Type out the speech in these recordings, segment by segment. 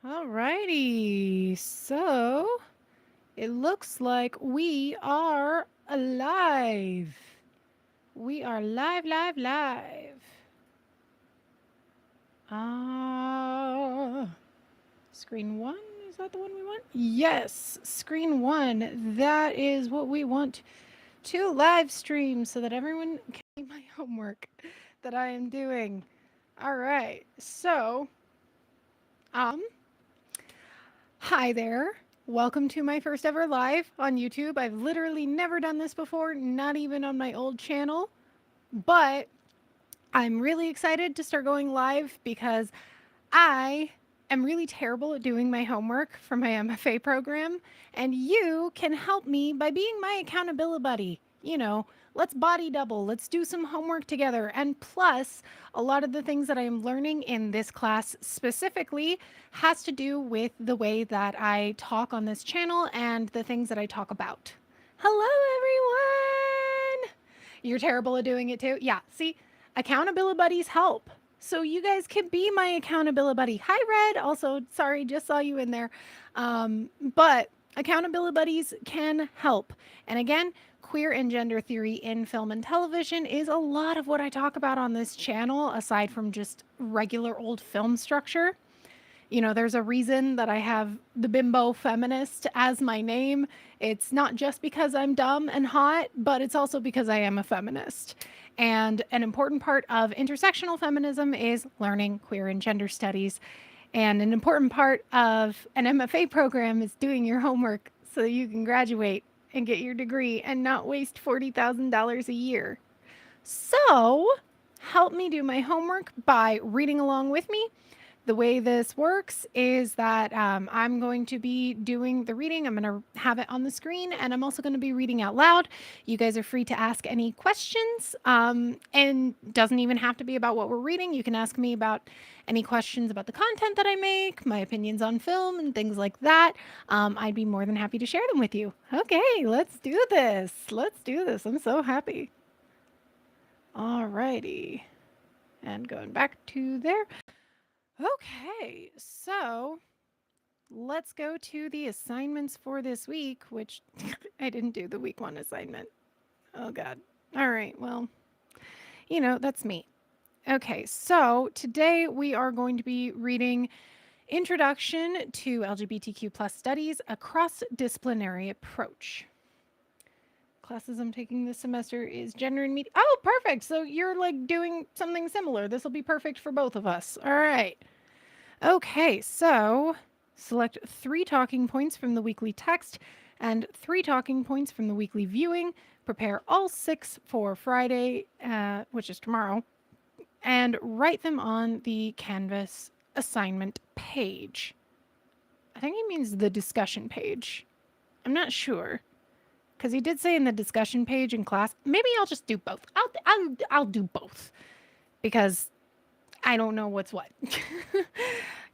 Alrighty, so it looks like we are alive. We are live, live, live. Screen one, is that the one we want? Yes, screen one. That is what we want to live stream so that everyone can see my homework that I am doing. All right, so, um, hi there. Welcome to my first ever live on YouTube. I've literally never done this before, not even on my old channel, but I'm really excited to start going live because I am really terrible at doing my homework for my MFA program, and you can help me by being my accountability buddy. Let's body double, let's do some homework together. And plus, a lot of the things that I am learning in this class specifically has to do with the way that I talk on this channel and the things that I talk about. Hello, everyone! You're terrible at doing it too? Yeah, see, accountability buddies help. So you guys can be my accountability buddy. Hi, Red. Also, sorry, just saw you in there. But accountability buddies can help. And again, queer and gender theory in film and television is a lot of what I talk about on this channel, aside from just regular old film structure. There's a reason that I have the Bimbo Feminist as my name. It's not just because I'm dumb and hot, but it's also because I am a feminist. And an important part of intersectional feminism is learning queer and gender studies. And an important part of an MFA program is doing your homework so you can graduate and get your degree and not waste $40,000 a year. So, help me do my homework by reading along with me. The way this works is that I'm going to be doing the reading. I'm going to have it on the screen, and I'm also going to be reading out loud. You guys are free to ask any questions, and doesn't even have to be about what we're reading. You can ask me about any questions about the content that I make, my opinions on film, and things like that. I'd be more than happy to share them with you. Okay, let's do this. Let's do this. I'm so happy. Alrighty. And going back to there. Okay, so let's go to the assignments for this week, which I didn't do the week one assignment. Oh, God. All right, well, that's me. Okay, so today we are going to be reading Introduction to LGBTQ plus Studies, a Cross-Disciplinary Approach. Classes I'm taking this semester is gender and media. Oh, perfect. So you're like doing something similar. This will be perfect for both of us. All right. Okay, so select 3 talking points from the weekly text and 3 talking points from the weekly viewing. Prepare all 6 for Friday, which is tomorrow, and write them on the Canvas assignment page. I think he means the discussion page. I'm not sure, because he did say in the discussion page in class. Maybe I'll just do both. I'll do both, because I don't know what's what.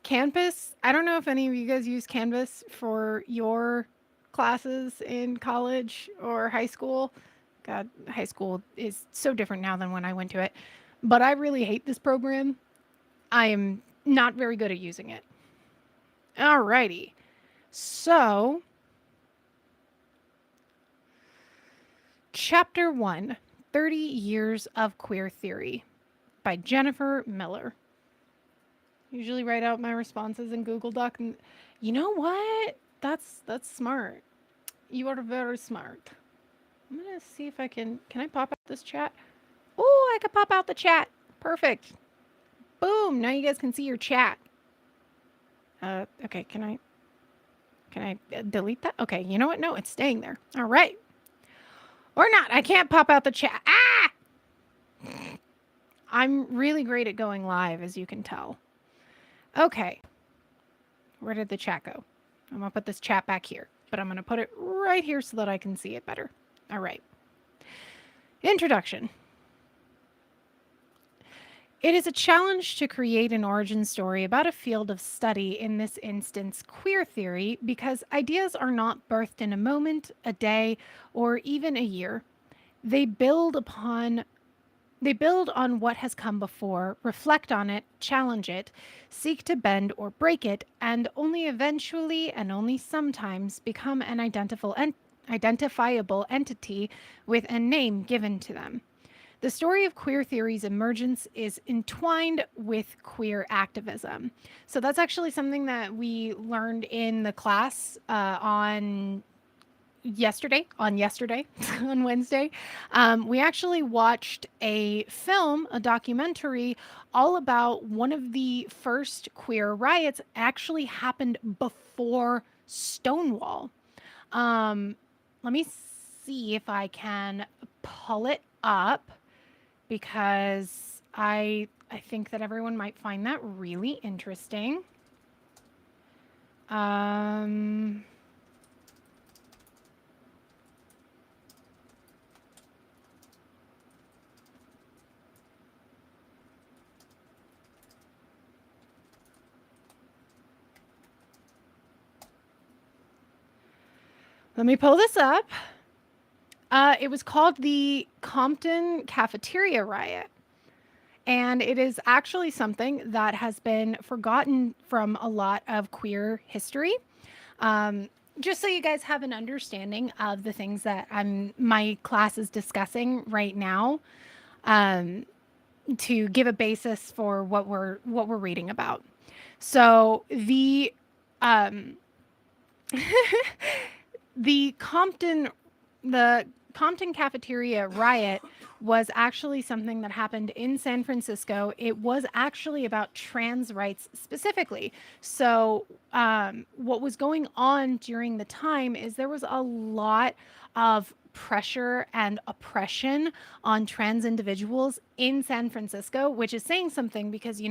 Canvas, I don't know if any of you guys use Canvas for your classes in college or high school. God, high school is so different now than when I went to it. But I really hate this program. I am not very good at using it. Alrighty. So, Chapter 1, 30 Years of Queer Theory by Jennifer Miller. Usually write out my responses in Google Doc. And you know what? That's smart. You are very smart. I'm gonna see if I can I pop out this chat? Oh, I could pop out the chat. Perfect. Boom. Now you guys can see your chat. Okay. Can I delete that? Okay. You know what? No, it's staying there. All right. Or not. I can't pop out the chat. Ah! I'm really great at going live, as you can tell. Okay. Where did the chat go? I'm going to put this chat back here, but I'm going to put it right here so that I can see it better. All right. Introduction. It is a challenge to create an origin story about a field of study, in this instance, queer theory, because ideas are not birthed in a moment, a day, or even a year. They build upon They build on what has come before, reflect on it, challenge it, seek to bend or break it, and only eventually and only sometimes become an identifiable entity with a name given to them. The story of queer theory's emergence is entwined with queer activism. So that's actually something that we learned in the class on yesterday, on Wednesday. We actually watched a film, a documentary, all about one of the first queer riots actually happened before Stonewall. Um, Let me see if I can pull it up because I think that everyone might find that really interesting. Um, Let me pull this up. It was called the Compton Cafeteria Riot. And it is actually something that has been forgotten from a lot of queer history. Um, just so you guys have an understanding of the things that my class is discussing right now, um, to give a basis for what we're reading about. So um, the the Compton cafeteria riot was actually something that happened in San Francisco. It was actually about trans rights specifically. So, what was going on during the time is there was a lot of pressure and oppression on trans individuals in San Francisco, which is saying something because,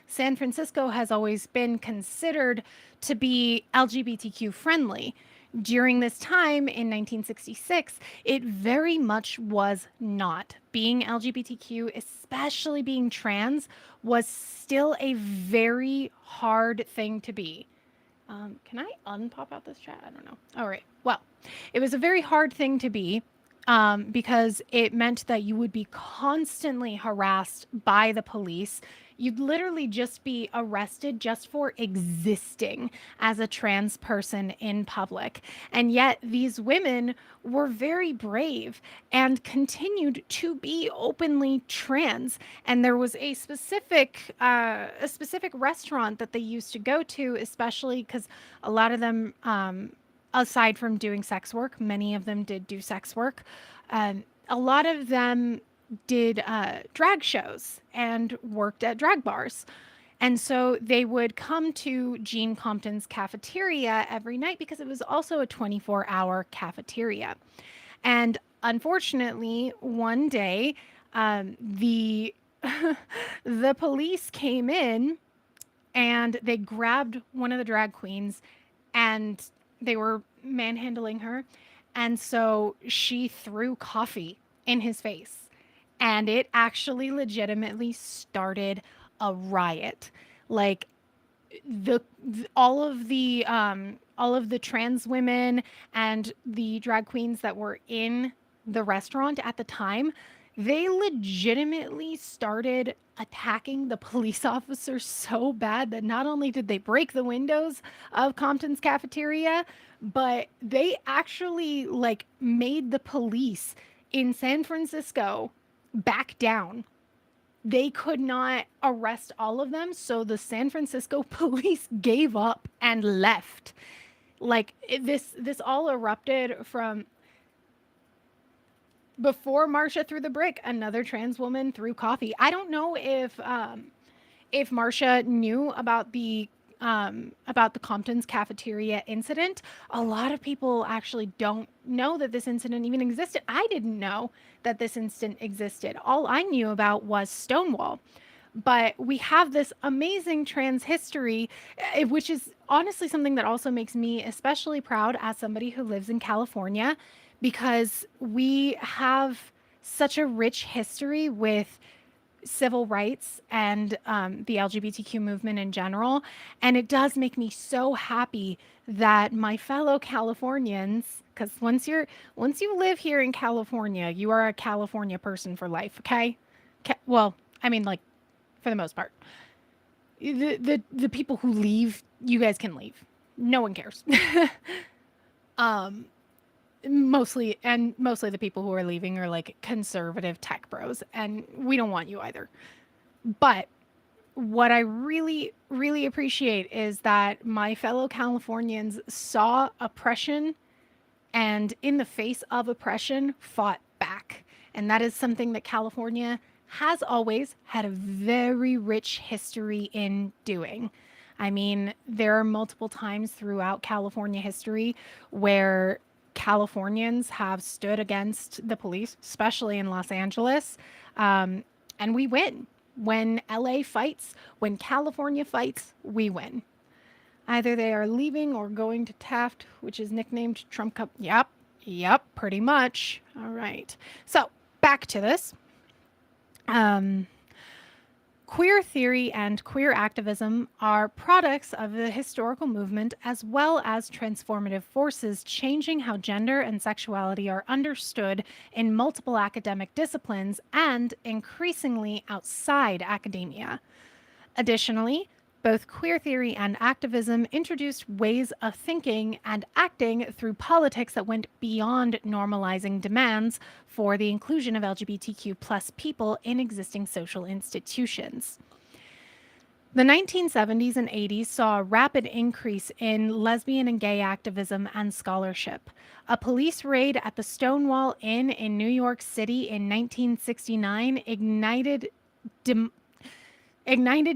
San Francisco has always been considered to be LGBTQ friendly. During this time in 1966, it very much was not. Being LGBTQ, especially being trans, was still a very hard thing to be. Can I unpop out this chat? I don't know. All right. Well, it was a very hard thing to be, because it meant that you would be constantly harassed by the police. You'd literally just be arrested just for existing as a trans person in public. And yet, these women were very brave and continued to be openly trans. And there was a specific restaurant that they used to go to, especially because a lot of them, aside from doing sex work, many of them did do sex work. A lot of them did drag shows and worked at drag bars. And so they would come to Gene Compton's cafeteria every night because it was also a 24-hour cafeteria. And unfortunately, one day, the the police came in and they grabbed one of the drag queens and they were manhandling her. And so she threw coffee in his face. And it actually legitimately started a riot. Like the all of the trans women and the drag queens that were in the restaurant at the time, they legitimately started attacking the police officers so bad that not only did they break the windows of Compton's cafeteria, but they actually like made the police in San Francisco back down. They could not arrest all of them, so the San Francisco police gave up and left. Like this all erupted from before Marsha threw the brick. Another trans woman threw coffee. I don't know if Marsha knew about the Compton's cafeteria incident. A lot of people actually don't know that this incident even existed. I didn't know that this incident existed. All I knew about was Stonewall. But we have this amazing trans history, which is honestly something that also makes me especially proud as somebody who lives in California, because we have such a rich history with civil rights and the LGBTQ movement in general. And it does make me so happy that my fellow Californians, because once you live here in California, you are a California person for life, okay? well, I mean, like, for the most part, the people who leave, you guys can leave. No one cares. um, mostly the people who are leaving are like conservative tech bros, and we don't want you either. But what I really, really appreciate is that my fellow Californians saw oppression and, in the face of oppression, fought back. And that is something that California has always had a very rich history in doing. I mean, there are multiple times throughout California history where Californians have stood against the police, especially in Los Angeles, and we win. When LA fights, when California fights, we win. Either they are leaving or going to Taft, which is nicknamed Trump Cup. Yep, pretty much. All right. So back to this. Um, Queer theory and queer activism are products of the historical movement as well as transformative forces changing how gender and sexuality are understood in multiple academic disciplines and increasingly outside academia. Additionally, both queer theory and activism introduced ways of thinking and acting through politics that went beyond normalizing demands for the inclusion of LGBTQ plus people in existing social institutions. The 1970s and 80s saw a rapid increase in lesbian and gay activism and scholarship. A police raid at the Stonewall Inn in New York City in 1969 ignited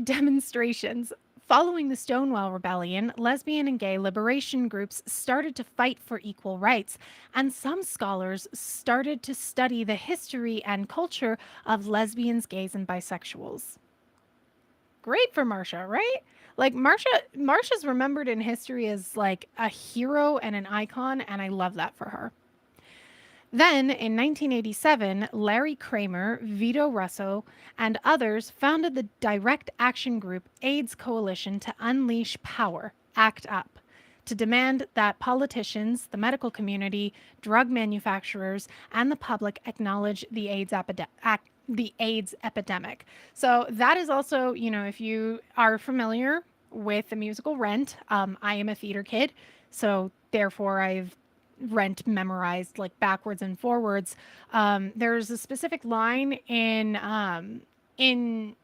demonstrations. Following the Stonewall Rebellion, lesbian and gay liberation groups started to fight for equal rights, and some scholars started to study the history and culture of lesbians, gays, and bisexuals. Great for Marsha, right? Like Marsha's remembered in history as like a hero and an icon, and I love that for her. Then, in 1987, Larry Kramer, Vito Russo, and others founded the direct action group AIDS Coalition to unleash power, ACT UP, to demand that politicians, the medical community, drug manufacturers, and the public acknowledge the AIDS epidemic. So that is also, if you are familiar with the musical Rent, I am a theater kid, so therefore I've Rent memorized like backwards and forwards. There's a specific line in oh my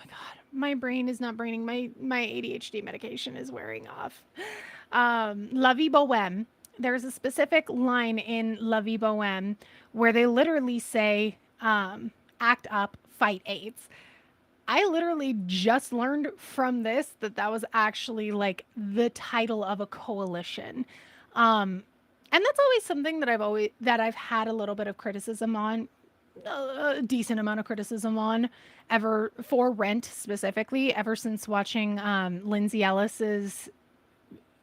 god, my brain is not braining. My ADHD medication is wearing off. La Vie Boheme. There's a specific line in La Vie Boheme where they literally say, "Act up, fight AIDS." I literally just learned from this that was actually like the title of a coalition. And that's always something that I've had a little bit of criticism on, a decent amount of criticism on, ever for Rent specifically, ever since watching Lindsay Ellis's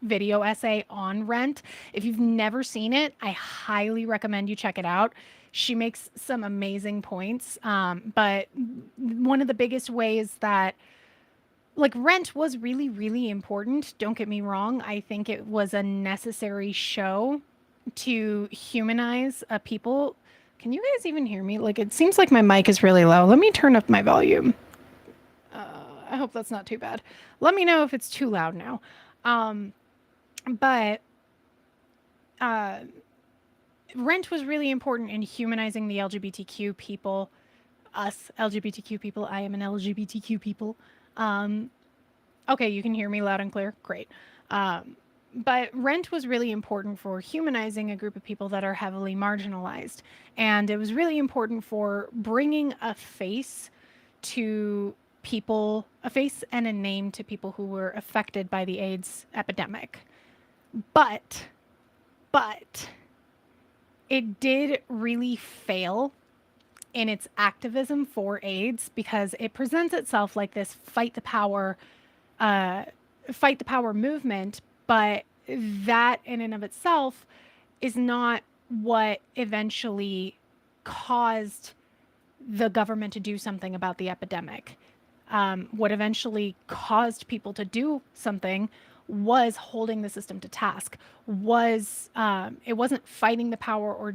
video essay on Rent. If you've never seen it, I highly recommend you check it out. She makes some amazing points. But one of the biggest ways that, like, Rent was really, really important. Don't get me wrong. I think it was a necessary show to humanize a people. Can you guys even hear me? Like, it seems like my mic is really low. Let me turn up my volume. I hope that's not too bad. Let me know if it's too loud now. But Rent was really important in humanizing the LGBTQ people, us LGBTQ people. I am an LGBTQ people. Okay, you can hear me loud and clear. Great. But Rent was really important for humanizing a group of people that are heavily marginalized. And it was really important for bringing a face to people, a face and a name to people who were affected by the AIDS epidemic. But it did really fail in its activism for AIDS because it presents itself like this fight the power movement, but that in and of itself is not what eventually caused the government to do something about the epidemic. What eventually caused people to do something was holding the system to task. It wasn't fighting the power or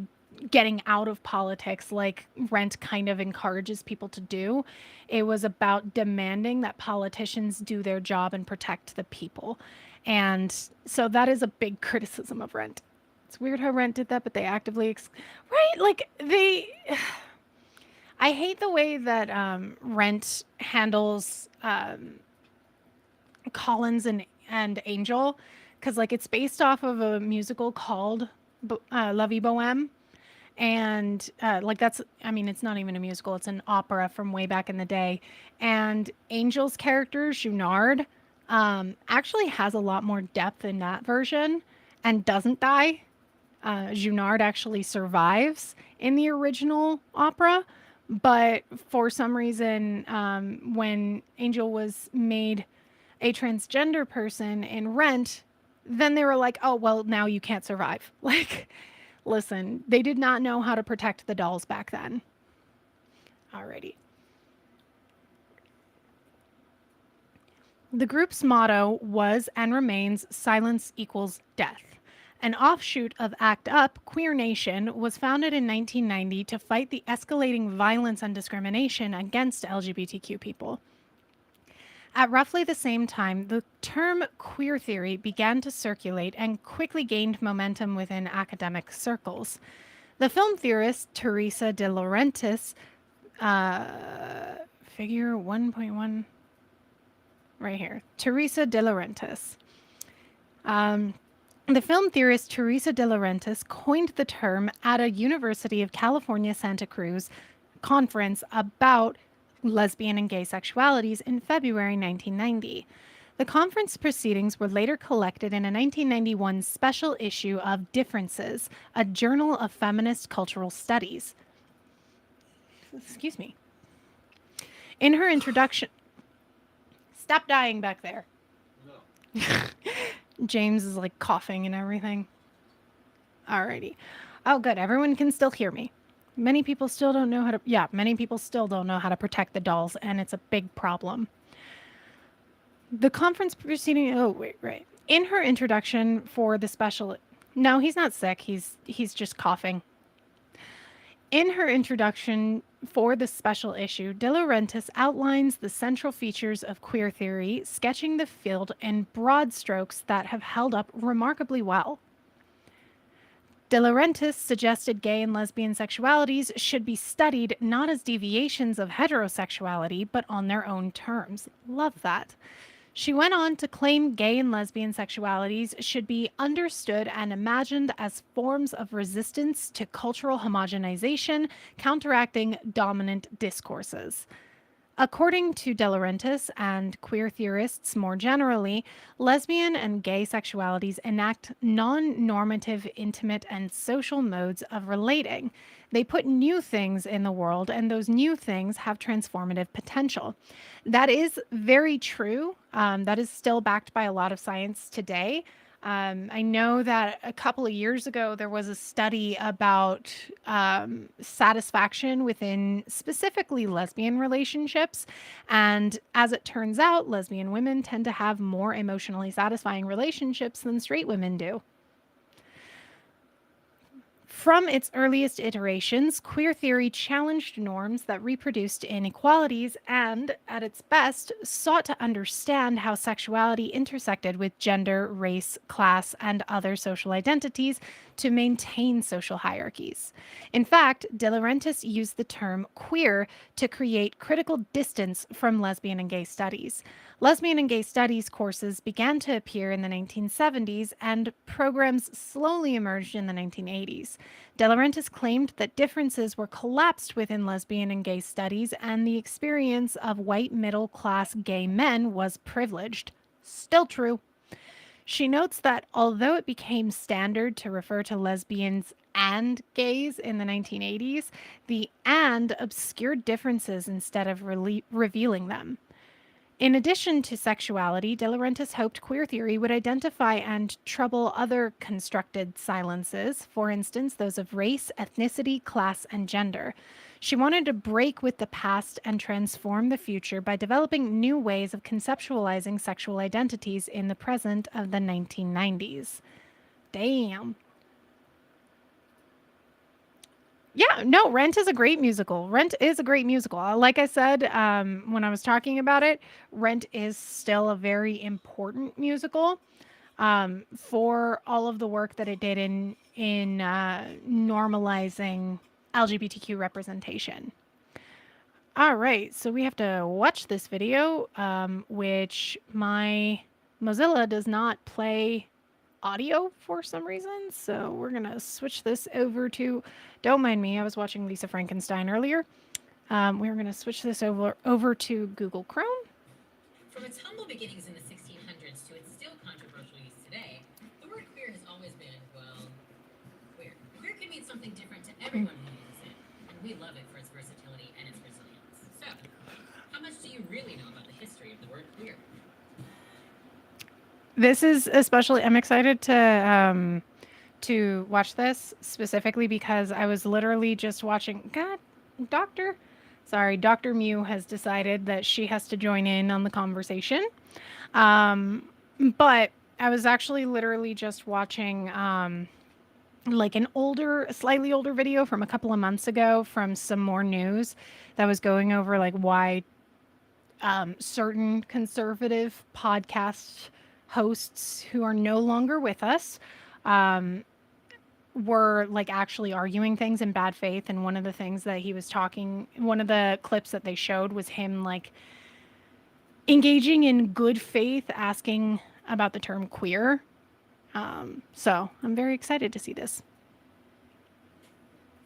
getting out of politics like Rent kind of encourages people to do. It was about demanding that politicians do their job and protect the people. And so that is a big criticism of Rent. It's weird how Rent did that, but they actively, right? Like they, I hate the way that Rent handles Collins and Angel, because like it's based off of a musical called La Vie Boheme, and like that's, I mean, it's not even a musical, it's an opera from way back in the day. And Angel's character Junard actually has a lot more depth in that version and doesn't die. Junard actually survives in the original opera, but for some reason, when Angel was made a transgender person in Rent, then they were like, oh, well, now you can't survive. Like, listen, they did not know how to protect the dolls back then. Alrighty. The group's motto was and remains silence equals death. An offshoot of ACT UP, Queer Nation was founded in 1990 to fight the escalating violence and discrimination against LGBTQ people. At roughly the same time, the term queer theory began to circulate and quickly gained momentum within academic circles. The film theorist Teresa de Laurentiis, figure 1.1, right here, Teresa de Laurentiis. The film theorist Teresa de Laurentiis coined the term at a University of California, Santa Cruz conference about lesbian and gay sexualities in February 1990. The conference proceedings were later collected in a 1991 special issue of Differences, a journal of feminist cultural studies. Excuse me. In her introduction... Stop dying back there. No. James is like coughing and everything. Alrighty. Oh, good. Everyone can still hear me. Many people still don't know how to... Yeah, many people still don't know how to protect the dolls, and it's a big problem. The conference proceeding... Oh, wait, right. In her introduction for the special... No, he's not sick. He's just coughing. In her introduction for the special issue, De Laurentiis outlines the central features of queer theory, sketching the field in broad strokes that have held up remarkably well. De Laurentiis suggested gay and lesbian sexualities should be studied not as deviations of heterosexuality, but on their own terms. Love that. She went on to claim gay and lesbian sexualities should be understood and imagined as forms of resistance to cultural homogenization, counteracting dominant discourses. According to De Laurentiis and queer theorists more generally, lesbian and gay sexualities enact non-normative, intimate, and social modes of relating. They put new things in the world, and those new things have transformative potential. That is very true. That is still backed by a lot of science today. I know that a couple of years ago, there was a study about satisfaction within specifically lesbian relationships. And as it turns out, lesbian women tend to have more emotionally satisfying relationships than straight women do. From its earliest iterations, queer theory challenged norms that reproduced inequalities and, at its best, sought to understand how sexuality intersected with gender, race, class, and other social identities to maintain social hierarchies. In fact, De Laurentiis used the term queer to create critical distance from lesbian and gay studies. Lesbian and gay studies courses began to appear in the 1970s, and programs slowly emerged in the 1980s. De Laurentiis claimed that differences were collapsed within lesbian and gay studies, and the experience of white middle-class gay men was privileged. Still true. She notes that although it became standard to refer to lesbians and gays in the 1980s, the "and" obscured differences instead of revealing them. In addition to sexuality, De Laurentiis hoped queer theory would identify and trouble other constructed silences, for instance, those of race, ethnicity, class, and gender. She wanted to break with the past and transform the future by developing new ways of conceptualizing sexual identities in the present of the 1990s. Damn. Yeah, no, Rent is a great musical. Rent is a great musical. Like I said, when I was talking about it, Rent is still a very important musical for all of the work that it did in normalizing LGBTQ representation. All right, so we have to watch this video, which my Mozilla does not play audio for some reason. So we're going to switch this over to, don't mind me, I was watching Lisa Frankenstein earlier. We're going to switch this over to Google Chrome. From its humble beginnings in the 1600s to its still controversial use today, the word queer has always been, well, queer. Queer can mean something different to everyone who uses it, and we love it for its versatility and its resilience. So, how much do you really know about the history of the word queer? This is especially, I'm excited to watch this specifically because I was literally just watching, God, Doctor, sorry, Dr. Mew has decided that she has to join in on the conversation. But I was actually literally just watching like an older, slightly older video from a couple of months ago from some more news that was going over like why certain conservative podcast hosts who are no longer with us were like actually arguing things in bad faith. And one of the things that he was talking, one of the clips that they showed was him like engaging in good faith, asking about the term queer. So I'm very excited to see this.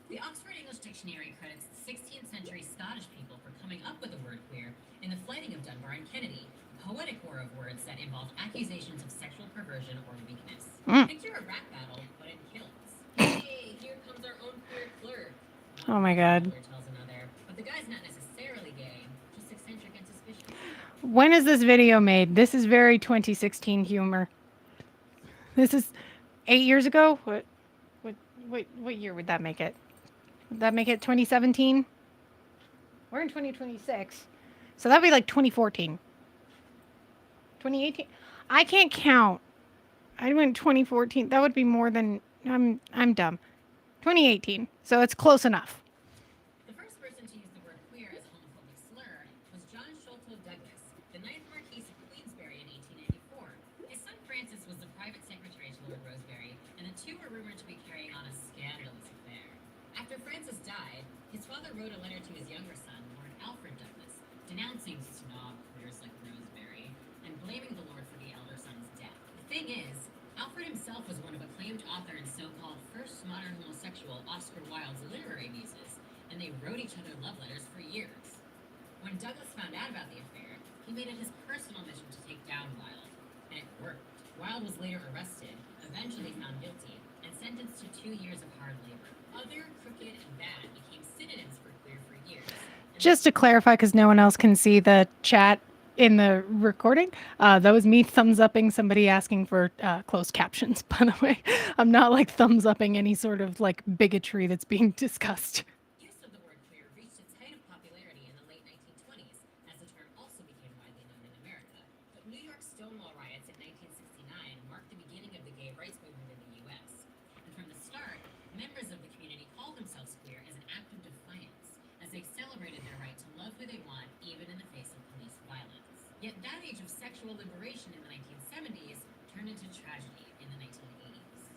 The Oxford English Dictionary credits 16th century Scottish people for coming up with the word queer in the flighting of Dunbar and Kennedy, a poetic war of words that involved accusations of sexual perversion or weakness. Picture a rap battle, but in kilts. Hey, here comes our own queer clerk. Oh my God. Tells another, but the guy's not necessarily gay, just eccentric and suspicious. When is this video made? This is very 2016 humor. This is 8 years ago. What year would that make it? Would that make it 2017? We're in 2026. So that'd be like 2014. 2018. I can't count. I went 2014. That would be more than I'm dumb. 2018. So it's close enough. The first person to use the word queer as a homophobic slur was John Sholto Douglas, the 9th Marquis of Queensberry in 1894. His son Francis was the private secretary to Lord Rosebery, and the two were rumored to be carrying on a scandalous affair. After Francis died, his father wrote a letter to his younger son, Lord Alfred Douglas, denouncing snob queers like Rosebery and blaming the Lord for the elder son's death. The thing is, Alfred himself was one of acclaimed author and so-called first modern homosexual Oscar Wilde's literary muses, and they wrote each other love letters for years. When Douglas found out about the affair, he made it his personal mission to take down Wilde, and it worked. Wilde was later arrested, eventually found guilty, and sentenced to 2 years of hard labor. Other, crooked, and bad became synonyms for queer for years. Just to clarify, because no one else can see the chat in the recording, that was me thumbs upping somebody asking for closed captions, by the way. I'm not like thumbs upping any sort of like bigotry that's being discussed. Use of the word queer reached its height of popularity in the late 1920s, as the term also became widely known in America. But New York's Stonewall riots in 1969 marked the beginning of the gay rights movement in the U.S. And from the start, members of the community called themselves queer as an act of defiance, as they celebrated their right to love who they want, even in the face of police violence. Yet that age of sexual liberation in the 1970s turned into tragedy in the 1980s.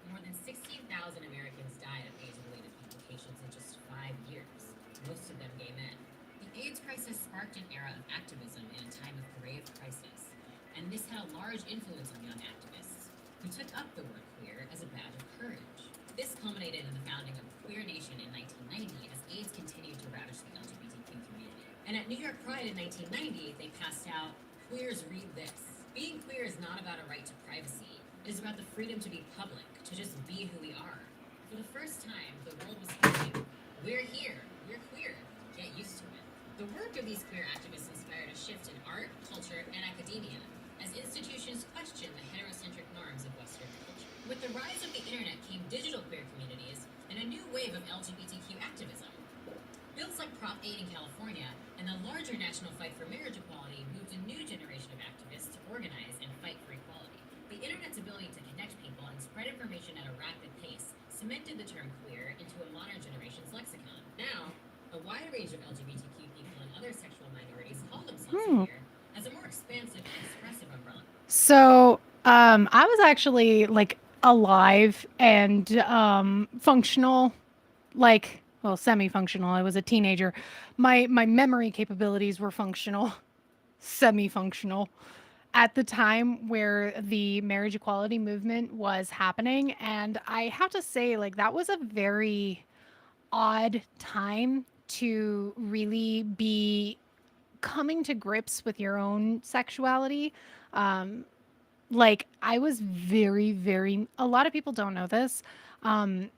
More than 16,000 Americans died of AIDS-related complications in just 5 years, most of them gay men. The AIDS crisis sparked an era of activism in a time of grave crisis, and this had a large influence on young activists, who took up the word queer as a badge of courage. This culminated in the founding of Queer Nation in 1990 as AIDS continued to ravage the LGBTQ community. And at New York Pride in 1990, they passed out, "Queers read this. Being queer is not about a right to privacy. It is about the freedom to be public, to just be who we are." For the first time, the world was thinking, we're here, we're queer, get used to it. The work of these queer activists inspired a shift in art, culture, and academia, as institutions questioned the heterocentric norms of Western culture. With the rise of the internet came digital queer communities and a new wave of LGBTQ activism. Bills like Prop 8 in California and the larger national fight for marriage equality moved a new generation of activists to organize and fight for equality. The internet's ability to connect people and spread information at a rapid pace cemented the term queer into a modern generation's a wide range of LGBTQ people and other sexual minorities call themselves Hmm. queer as a more expansive and expressive umbrella. So, I was actually like alive and functional, like, well, semi-functional. I was a teenager. My memory capabilities were functional, semi-functional at the time where the marriage equality movement was happening, and I have to say, like, that was a very odd time to really be coming to grips with your own sexuality. Um, like, I was very, very, a lot of people don't know this, um,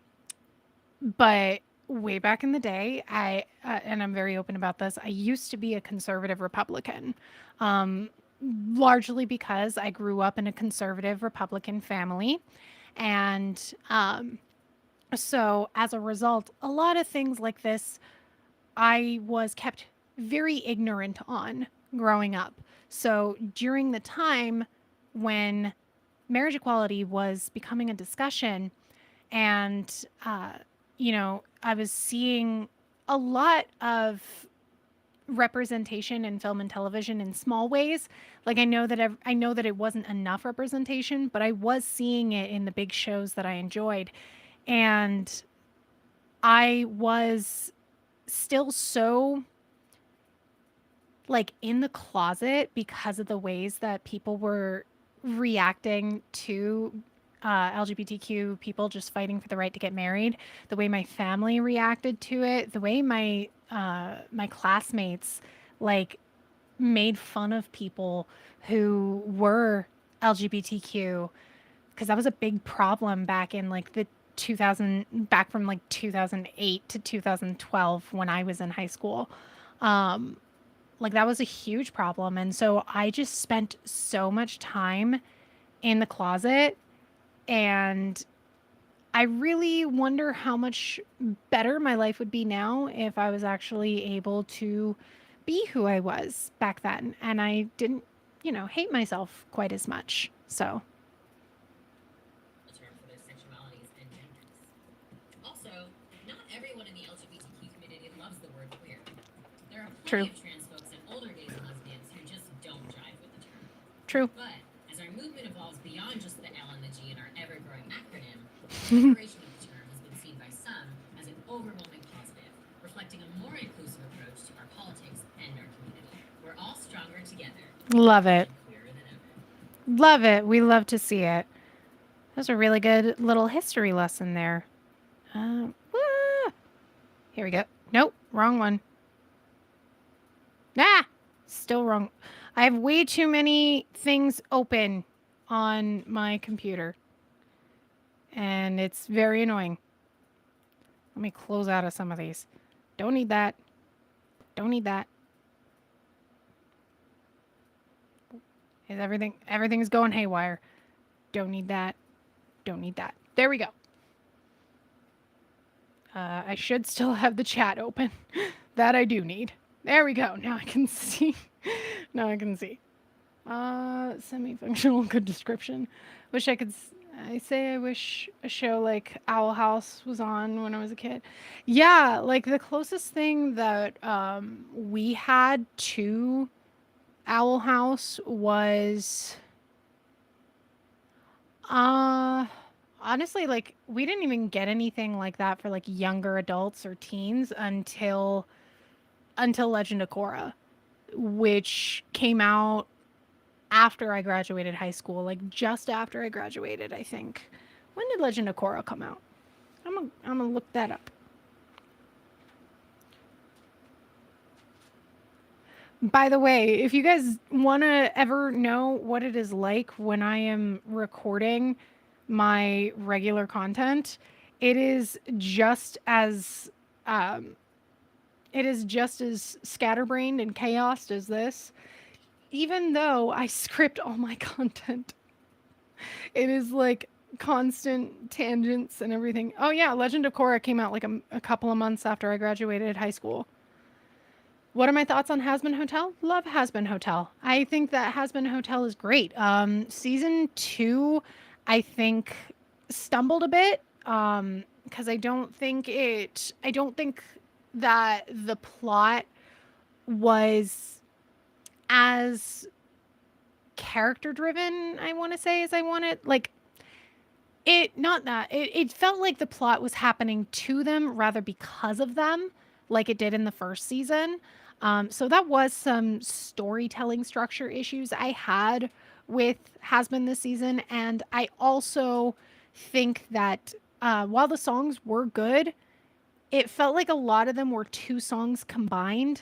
but way back in the day, and I'm very open about this, I used to be a conservative Republican. Um, Largely because I grew up in a conservative Republican family. And so as a result, a lot of things like this I was kept very ignorant on growing up. So during the time when marriage equality was becoming a discussion, and I was seeing a lot of representation in film and television in small ways. Like, I know that it wasn't enough representation, but I was seeing it in the big shows that I enjoyed, and I was still so like in the closet because of the ways that people were reacting to LGBTQ people just fighting for the right to get married, the way my family reacted to it, the way my classmates like made fun of people who were LGBTQ, because that was a big problem back in like the 2000, back from like 2008 to 2012 when I was in high school. Um, like, that was a huge problem. And so I just spent so much time in the closet, and I really wonder how much better my life would be now if I was actually able to be who I was back then and I didn't, hate myself quite as much. So, A term for their sexualities and genders. Also, not everyone in the LGBTQ community loves the word queer. There are plenty true. of trans folks and older gays and lesbians who just don't jive with the term. True. But as our movement evolves beyond just the L and the G in our ever growing acronym, the proliferation of the term has been seen by some as an overwhelming positive, reflecting a more inclusive approach to our politics and our community. We're all stronger together Love it. and queerer than ever. Love it. We love to see it. That's a really good little history lesson there. Ah, here we go. Nope, wrong one. Ah, still wrong. I have way too many things open on my computer, and it's very annoying. Let me close out of some of these. Don't need that. Don't need that. Is everything's going haywire. Don't need that. Don't need that. There we go. I should still have the chat open. That I do need. There we go. Now I can see. Now I can see. Semi-functional, good description. Wish I could. I say I wish a show like Owl House was on when I was a kid. Yeah, like the closest thing that we had to Owl House was uh honestly, like, we didn't even get anything like that for like younger adults or teens until Legend of Korra, which came out after I graduated high school, like just after I graduated, I think. When did Legend of Korra come out? I'm gonna look that up. By the way, if you guys want to ever know what it is like when I am recording my regular content, it is just as um, it is just as scatterbrained and chaos as this. Even though I script all my content, it is like constant tangents and everything. Oh yeah, Legend of Korra came out like a couple of months after I graduated high school. What are my thoughts on Has Been Hotel? Love Has Been Hotel. I think that Has Been Hotel is great. Season 2, I think, stumbled a bit because I don't think that the plot was as character driven, I want to say, as I wanted. Like, it, not that, it felt like the plot was happening to them rather because of them, like it did in the first season. So that was some storytelling structure issues I had with Has Been this season. And I also think that while the songs were good, it felt like a lot of them were two songs combined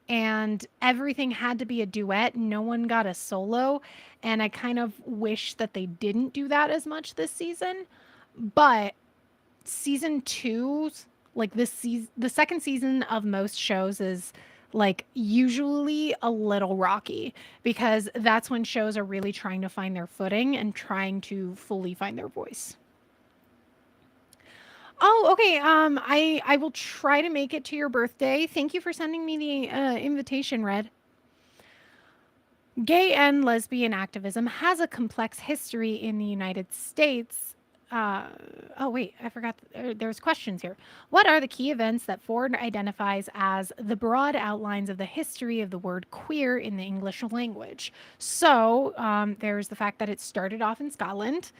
and everything had to be a duet. No one got a solo. And I kind of wish that they didn't do that as much this season. But season two's like this season, the second season of most shows is like usually a little rocky because that's when shows are really trying to find their footing and trying to fully find their voice. Oh, okay. I will try to make it to your birthday. Thank you for sending me the invitation, Red. Gay and lesbian activism has a complex history in the United States. Uh, oh, wait, I forgot. There's questions here. What are the key events that Ford identifies as the broad outlines of the history of the word queer in the English language? So there's the fact that it started off in Scotland.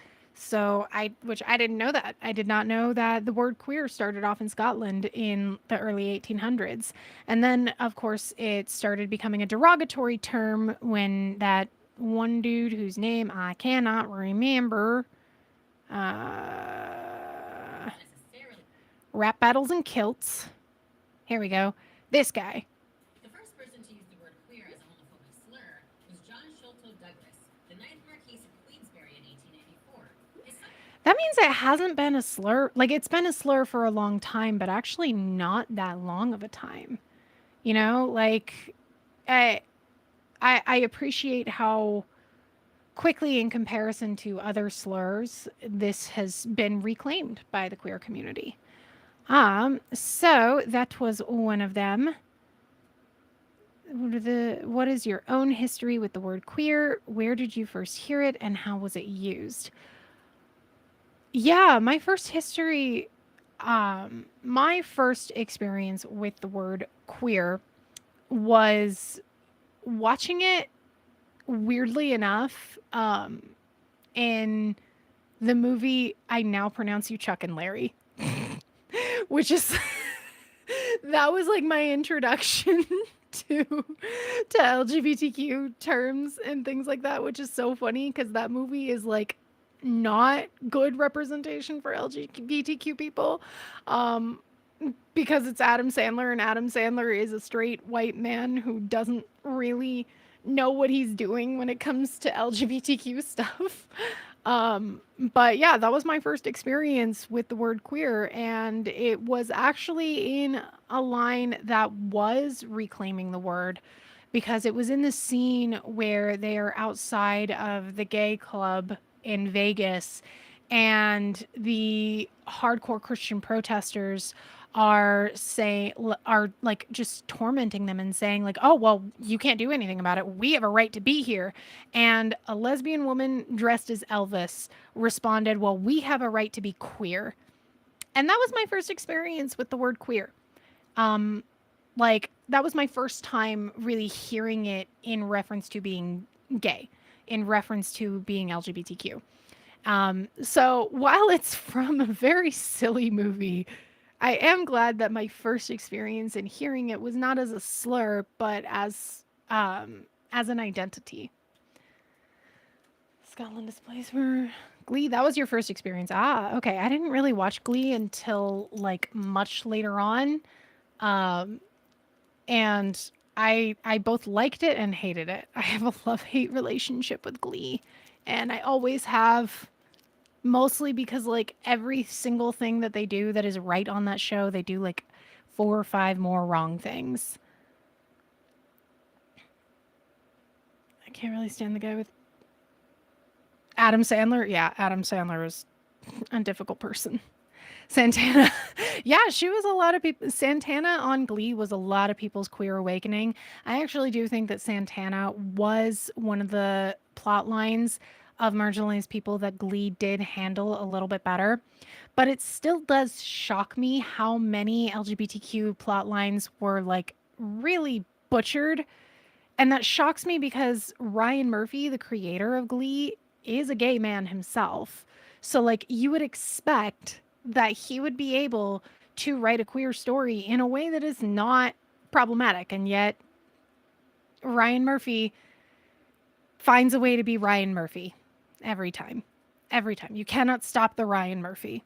Which I didn't know that. I did not know that the word queer started off in Scotland in the early 1800s. And then, of course, it started becoming a derogatory term when that one dude whose name I cannot remember, uh, Necessarily. rap battles and kilts. Here we go. This guy. The first person to use the word queer as a homophobic slur was John Sholto Douglas, the ninth Marquess of Queensberry in 1884. His son. That means it hasn't been a slur. Like, it's been a slur for a long time, but actually not that long of a time. You know, like, I, I appreciate how quickly, in comparison to other slurs, this has been reclaimed by the queer community. So that was one of them. What is your own history with the word queer? Where did you first hear it and how was it used? Yeah, my first experience with the word queer was watching it, weirdly enough, in the movie I Now Pronounce You Chuck and Larry, which is that was like my introduction to to LGBTQ terms and things like that, which is so funny because that movie is like not good representation for LGBTQ people. Um, because it's Adam Sandler, and Adam Sandler is a straight white man who doesn't really know what he's doing when it comes to LGBTQ stuff. But yeah, that was my first experience with the word queer, and it was actually in a line that was reclaiming the word because it was in the scene where they are outside of the gay club in Vegas and the hardcore Christian protesters are like just tormenting them and saying like, "Oh, well, you can't do anything about it. We have a right to be here." And a lesbian woman dressed as Elvis responded, "Well, we have a right to be queer." And that was my first experience with the word queer. Um like that was my first time really hearing it in reference to being gay, in reference to being LGBTQ. So while it's from a very silly movie, I am glad that my first experience in hearing it was not as a slur, but as an identity. Scotland displays for Glee. That was your first experience. Ah, okay. I didn't really watch Glee until like much later on, um, and I both liked it and hated it. I have a love hate relationship with Glee, and I always have. Mostly because like every single thing that they do that is right on that show, they do like four or five more wrong things. I can't really stand the guy with Adam Sandler. Yeah, Adam Sandler is a difficult person. Santana. Yeah, she was a lot of people. Santana on Glee was a lot of people's queer awakening. I actually do think that Santana was one of the plot lines of marginalized people that Glee did handle a little bit better. But it still does shock me how many LGBTQ plot lines were like really butchered. And that shocks me because Ryan Murphy, the creator of Glee, is a gay man himself. So, like, you would expect that he would be able to write a queer story in a way that is not problematic. And yet, Ryan Murphy finds a way to be Ryan Murphy every time. Every time. You cannot stop the Ryan Murphy.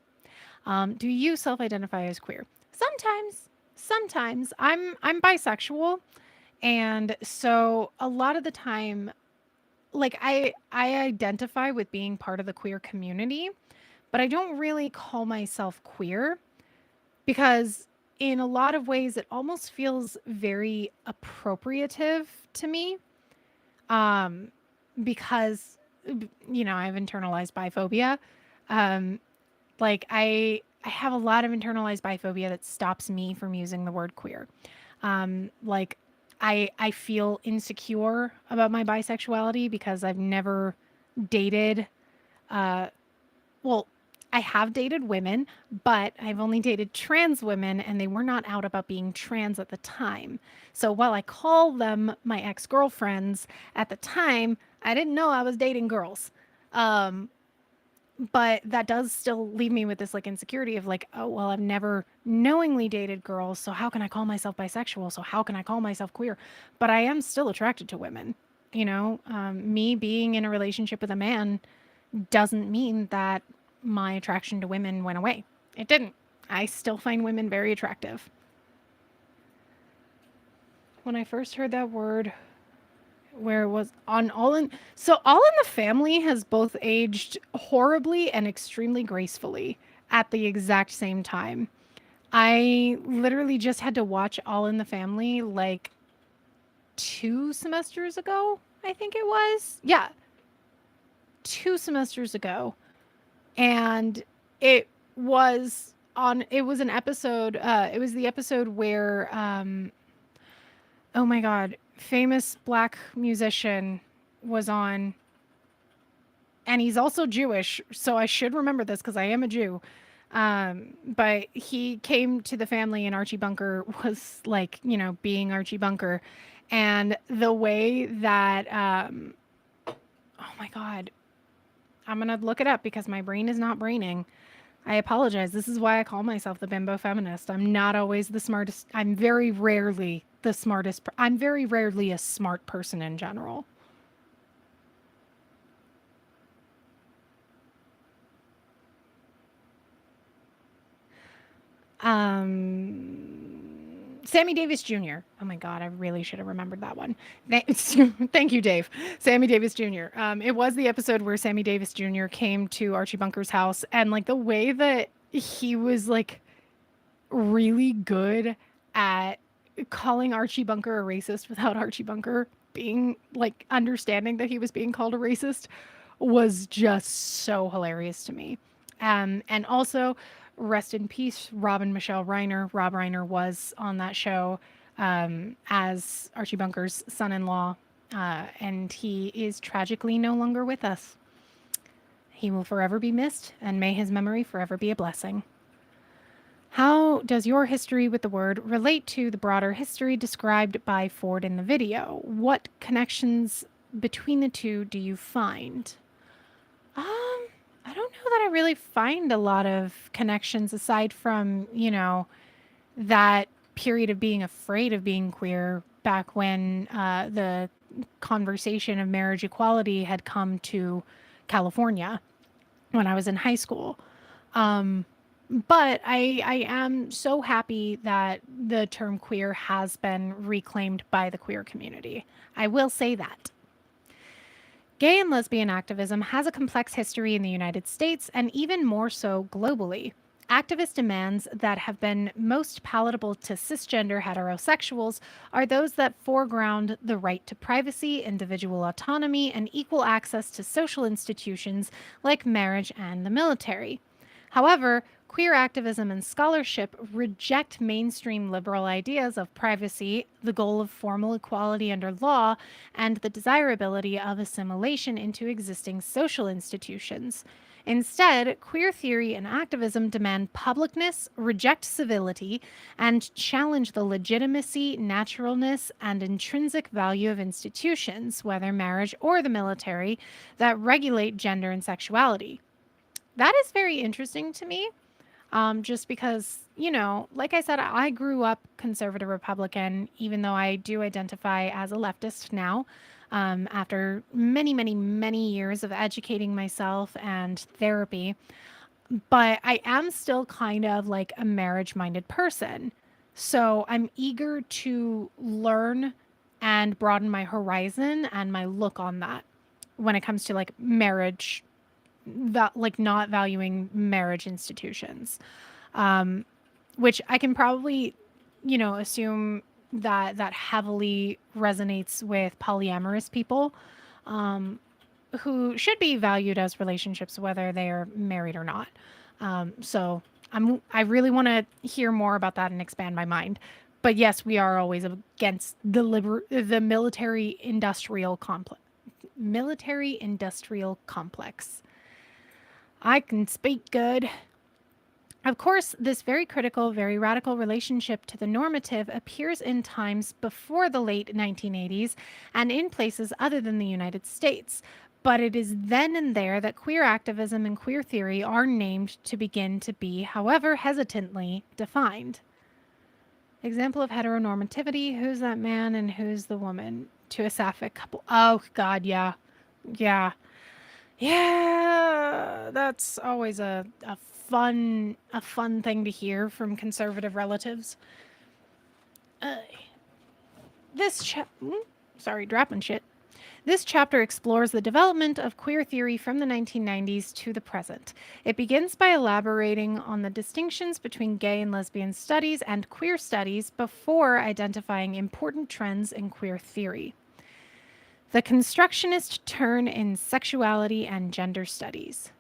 Do you self-identify as queer? Sometimes. Sometimes. I'm bisexual, and so a lot of the time, like I identify with being part of the queer community, but I don't really call myself queer because in a lot of ways it almost feels very appropriative to me. Um, because I have internalized biphobia. Um, like I have a lot of internalized biphobia that stops me from using the word queer. Like I feel insecure about my bisexuality because I've never dated uh well, I have dated women, but I've only dated trans women and they were not out about being trans at the time. So while I call them my ex-girlfriends, at the time, I didn't know I was dating girls. Um, but that does still leave me with this like insecurity of like, oh, well, I've never knowingly dated girls. So how can I call myself bisexual? So how can I call myself queer? But I am still attracted to women. Me being in a relationship with a man doesn't mean that my attraction to women went away. It didn't. I still find women very attractive. When I first heard that word, where it was on All in, so All in the Family has both aged horribly and extremely gracefully at the exact same time. I literally just had to watch All in the Family like 2 semesters ago, I think it was. Yeah, 2 semesters ago. And it it was an episode, it was the episode where, oh my God, famous black musician was on, and he's also Jewish, so I should remember this because I am a Jew. But he came to the family, and Archie Bunker was like, being Archie Bunker. And the way that, oh my God, I'm going to look it up because my brain is not braining. I apologize. This is why I call myself the Bimbo Feminist. I'm not always the smartest. I'm very rarely the smartest. I'm very rarely a smart person in general. Sammy Davis Jr. Oh my God, I really should have remembered that one. Thank you, Dave. Sammy Davis Jr. It was the episode where Sammy Davis Jr. came to Archie Bunker's house, and like the way that he was like really good at calling Archie Bunker a racist without Archie Bunker being like understanding that he was being called a racist was just so hilarious to me. And also, rest in peace, Robin Michelle Reiner. Rob Reiner was on that show as Archie Bunker's son in law, and he is tragically no longer with us. He will forever be missed, and may his memory forever be a blessing. How does your history with the word relate to the broader history described by Ford in the video? What connections between the two do you find? I don't know that I really find a lot of connections aside from, that period of being afraid of being queer back when the conversation of marriage equality had come to California when I was in high school. But I am so happy that the term queer has been reclaimed by the queer community. I will say that. Gay and lesbian activism has a complex history in the United States and even more so globally. Activist demands that have been most palatable to cisgender heterosexuals are those that foreground the right to privacy, individual autonomy, and equal access to social institutions like marriage and the military. However, queer activism and scholarship reject mainstream liberal ideas of privacy, the goal of formal equality under law, and the desirability of assimilation into existing social institutions. Instead, queer theory and activism demand publicness, reject civility, and challenge the legitimacy, naturalness, and intrinsic value of institutions, whether marriage or the military, that regulate gender and sexuality. That is very interesting to me. Just because, like I said, I grew up conservative Republican, even though I do identify as a leftist now, after many, many, many years of educating myself and therapy. But I am still kind of like a marriage minded person. So I'm eager to learn and broaden my horizon and my look on that when it comes to like marriage, like not valuing marriage institutions, which I can probably, assume that that heavily resonates with polyamorous people, who should be valued as relationships, whether they are married or not. So I really want to hear more about that and expand my mind. But yes, we are always against the military industrial complex. Military industrial complex. I can speak good. Of course, this very critical, very radical relationship to the normative appears in times before the late 1980s and in places other than the United States. But it is then and there that queer activism and queer theory are named to begin to be, however hesitantly, defined. Example of heteronormativity: who's that man and who's the woman? To a sapphic couple. Oh, God, yeah. Yeah. Yeah, that's always a fun thing to hear from conservative relatives. Uh, this sorry, dropping shit. This chapter explores the development of queer theory from the 1990s to the present. It begins by elaborating on the distinctions between gay and lesbian studies and queer studies before identifying important trends in queer theory. The constructionist turn in sexuality and gender studies.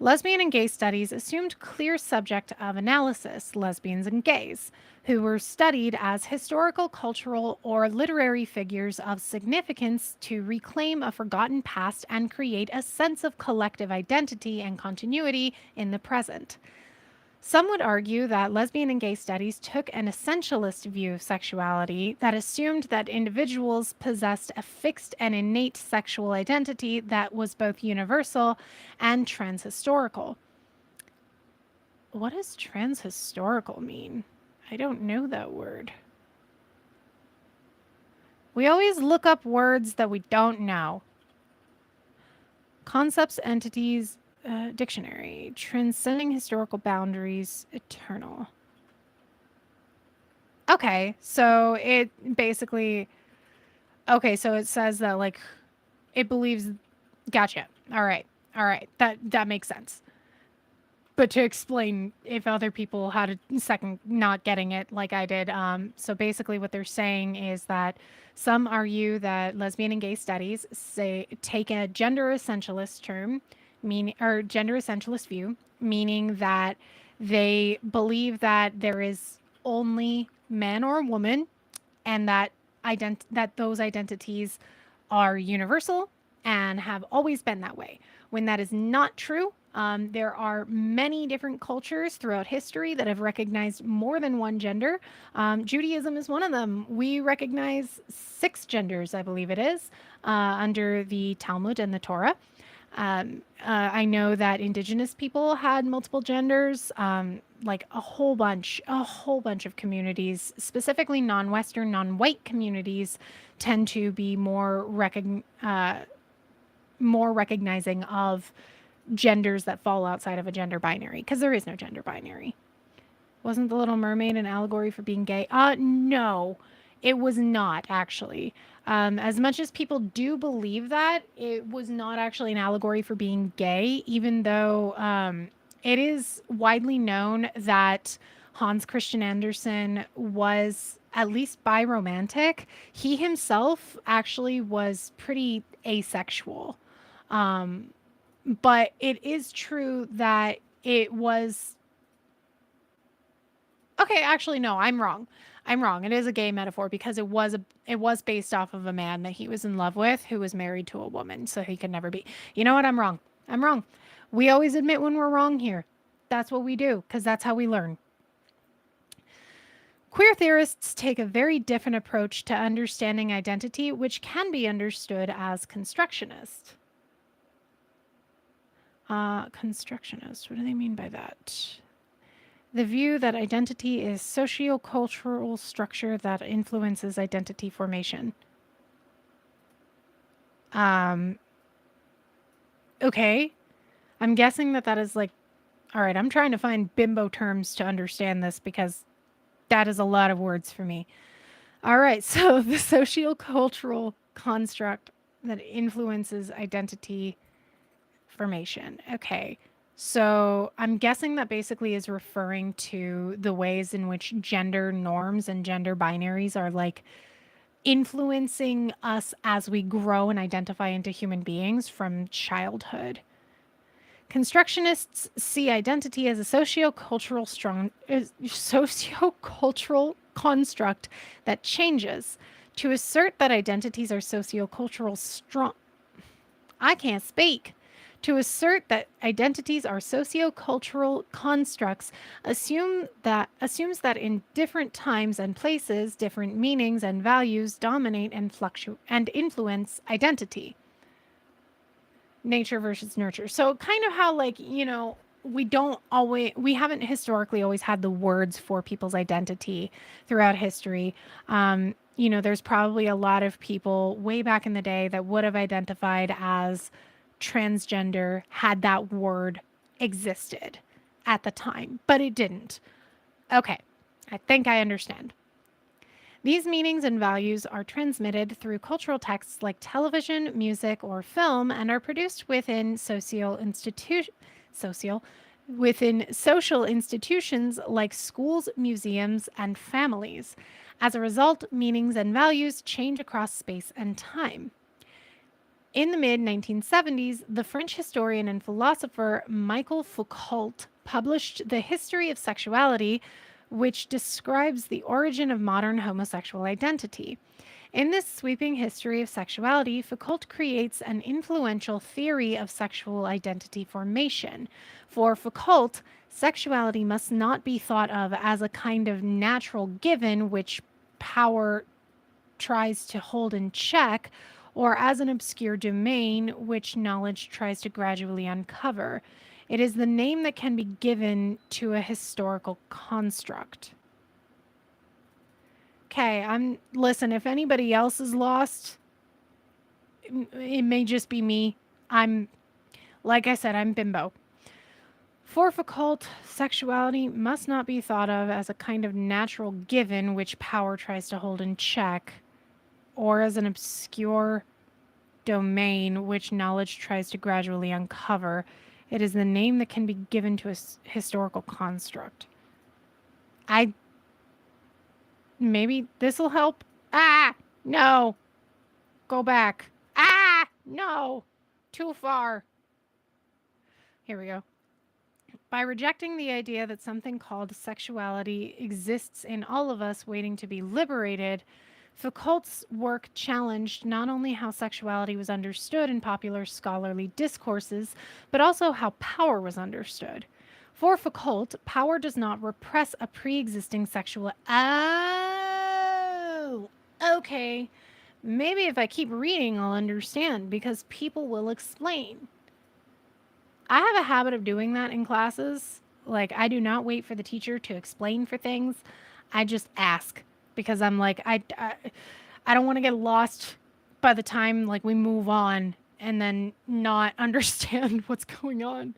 Lesbian and gay studies assumed clear subject of analysis, lesbians and gays, who were studied as historical, cultural, or literary figures of significance to reclaim a forgotten past and create a sense of collective identity and continuity in the present. Some would argue that lesbian and gay studies took an essentialist view of sexuality that assumed that individuals possessed a fixed and innate sexual identity that was both universal and transhistorical. What does transhistorical mean? I don't know that word. We always look up words that we don't know. Concepts, entities, dictionary, transcending historical boundaries, eternal. Okay, so it basically, okay, so it says that like it believes, gotcha. All right. All right. That makes sense. But to explain if other people had a second not getting it like I did, so basically what they're saying is that some argue that lesbian and gay studies say take a gender essentialist term, meaning or gender essentialist view, meaning that they believe that there is only man or woman, and that that those identities are universal and have always been that way. When that is not true, there are many different cultures throughout history that have recognized more than one gender. Judaism is one of them. We recognize 6 genders, I believe it is, under the Talmud and the Torah. I know that indigenous people had multiple genders, like a whole bunch of communities, specifically non-Western, non-white communities, tend to be more recognizing of genders that fall outside of a gender binary, because there is no gender binary. Wasn't The Little Mermaid an allegory for being gay? No, it was not actually. As much as people do believe that, it was not actually an allegory for being gay, even though it is widely known that Hans Christian Andersen was at least biromantic. He himself actually was pretty asexual. But it is true that it was. Okay, actually no, I'm wrong. I'm wrong. It is a gay metaphor because it was based off of a man that he was in love with who was married to a woman, so he could never be. You know what? I'm wrong. I'm wrong. We always admit when we're wrong here. That's what we do because that's how we learn. Queer theorists take a very different approach to understanding identity, which can be understood as constructionist. Constructionist, what do they mean by that? The view that identity is socio-cultural structure that influences identity formation. Um, okay. I'm guessing that is like, all right, I'm trying to find bimbo terms to understand this because that is a lot of words for me. All right, so the sociocultural construct that influences identity formation. Okay, so I'm guessing that basically is referring to the ways in which gender norms and gender binaries are like influencing us as we grow and identify into human beings from childhood. Constructionists see identity as a sociocultural construct that changes. To assert that identities are sociocultural strong, I can't speak. To assert that identities are sociocultural constructs assumes that in different times and places, different meanings and values dominate and fluctuate and influence identity. Nature versus nurture. So kind of how like, we haven't historically always had the words for people's identity throughout history. There's probably a lot of people way back in the day that would have identified as transgender had that word existed at the time, but it didn't. Okay, I think I understand. These meanings and values are transmitted through cultural texts like television, music, or film and are produced within social institutions like schools, museums, and families. As a result, meanings and values change across space and time. In the mid 1970s, the French historian and philosopher Michel Foucault published The History of Sexuality, which describes the origin of modern homosexual identity. In this sweeping history of sexuality, Foucault creates an influential theory of sexual identity formation. For Foucault, sexuality must not be thought of as a kind of natural given which power tries to hold in check, or as an obscure domain which knowledge tries to gradually uncover. It is the name that can be given to a historical construct. Okay, listen, if anybody else is lost, it may just be me. Like I said, I'm Bimbo. For Foucault, sexuality must not be thought of as a kind of natural given which power tries to hold in check, or as an obscure domain which knowledge tries to gradually uncover. It is the name that can be given to a historical construct. Maybe this will help. No. Go back. No. Too far. Here we go. By rejecting the idea that something called sexuality exists in all of us waiting to be liberated, Foucault's work challenged not only how sexuality was understood in popular scholarly discourses, but also how power was understood. For Foucault, power does not repress a pre-existing sexual... Oh, okay. Maybe if I keep reading, I'll understand, because people will explain. I have a habit of doing that in classes. Like, I do not wait for the teacher to explain for things. I just ask because I'm like, I don't want to get lost by the time like we move on and then not understand what's going on.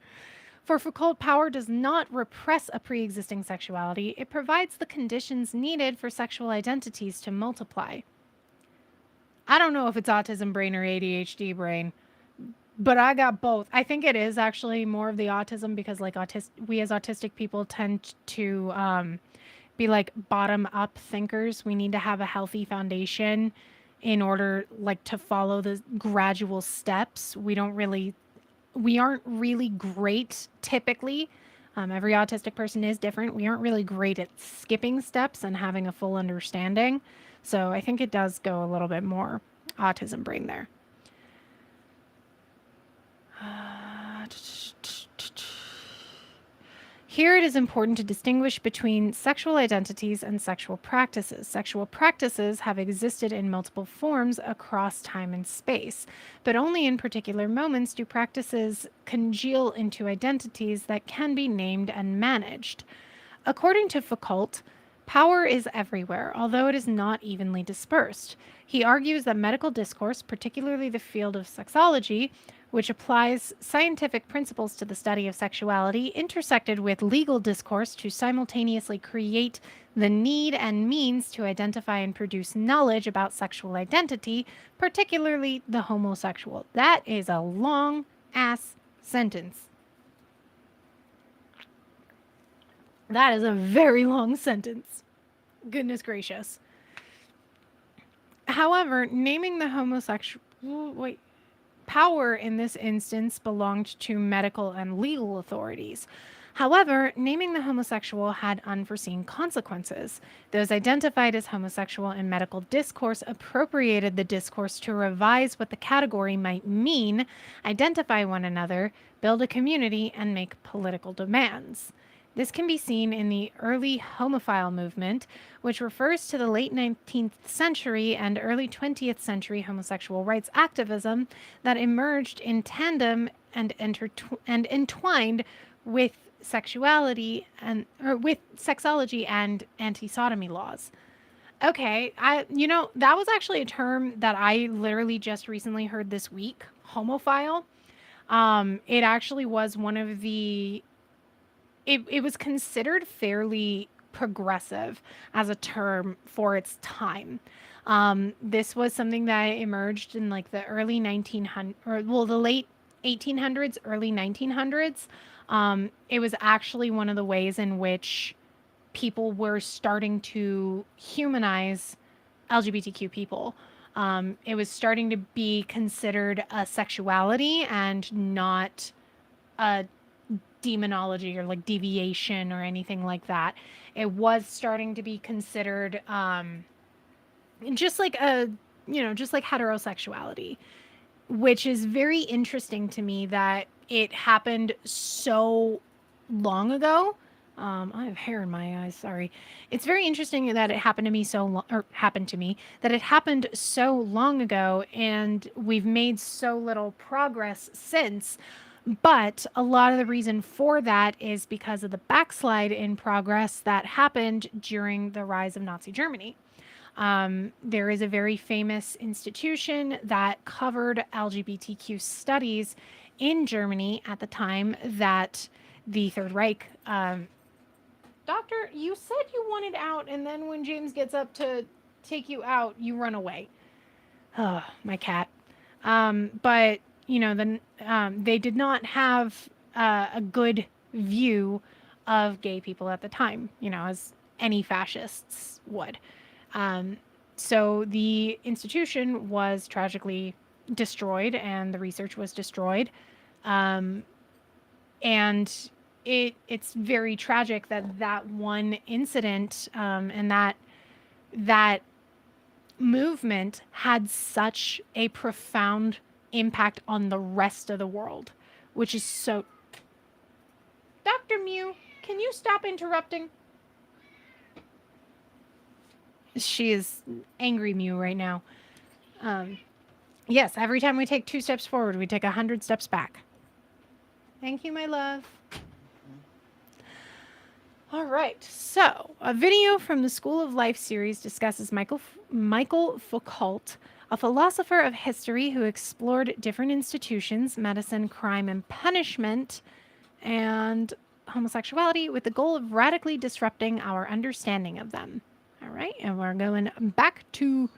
For Foucault, power does not repress a pre-existing sexuality. It provides the conditions needed for sexual identities to multiply. I don't know if it's autism brain or ADHD brain, but I got both. I think it is actually more of the autism because like we as autistic people tend to be like bottom up thinkers. We need to have a healthy foundation in order like to follow the gradual steps. We aren't really great typically. Every autistic person is different. We aren't really great at skipping steps and having a full understanding. So I think it does go a little bit more autism brain there. Here it is important to distinguish between sexual identities and sexual practices. Sexual practices have existed in multiple forms across time and space, but only in particular moments do practices congeal into identities that can be named and managed. According to Foucault, power is everywhere, although it is not evenly dispersed. He argues that medical discourse, particularly the field of sexology, which applies scientific principles to the study of sexuality, intersected with legal discourse to simultaneously create the need and means to identify and produce knowledge about sexual identity, particularly the homosexual. That is a long ass sentence. That is a very long sentence. Goodness gracious. However, naming the homosexual wait, power in this instance belonged to medical and legal authorities. However, naming the homosexual had unforeseen consequences. Those identified as homosexual in medical discourse appropriated the discourse to revise what the category might mean, identify one another, build a community, and make political demands. This can be seen in the early homophile movement, which refers to the late 19th century and early 20th century homosexual rights activism that emerged in tandem and, entwined with sexuality and or with sexology and anti-sodomy laws. Okay, that was actually a term that I literally just recently heard this week, homophile. It actually was one of the it was considered fairly progressive as a term for its time. This was something that emerged in like the early 1900s, or well, the late 1800s, early 1900s. It was actually one of the ways in which people were starting to humanize LGBTQ people. It was starting to be considered a sexuality and not a demonology or like deviation or anything like that. It was starting to be considered just like just like heterosexuality, which is very interesting to me that it happened so long ago. I have hair in my eyes. Sorry. It's very interesting that it happened to me or happened to me that it happened so long ago, and we've made so little progress since. But a lot of the reason for that is because of the backslide in progress that happened during the rise of Nazi Germany. There is a very famous institution that covered LGBTQ studies in Germany at the time that the Third Reich. Doctor, you said you wanted out, and then when James gets up to take you out, you run away. Oh, my cat. But they did not have a good view of gay people at the time, as any fascists would. Um, so the institution was tragically destroyed, and the research was destroyed. Um, and it's very tragic that that one incident and that movement had such a profound impact on the rest of the world, which is so. Dr. Mew, can you stop interrupting? She is angry Mew right now. Yes, every time we take 2 steps forward, we take 100 steps back. Thank you, my love. All right, so a video from the School of Life series discusses Michael Foucault, a philosopher of history who explored different institutions, medicine, crime, and punishment, and homosexuality with the goal of radically disrupting our understanding of them. All right, and we're going back to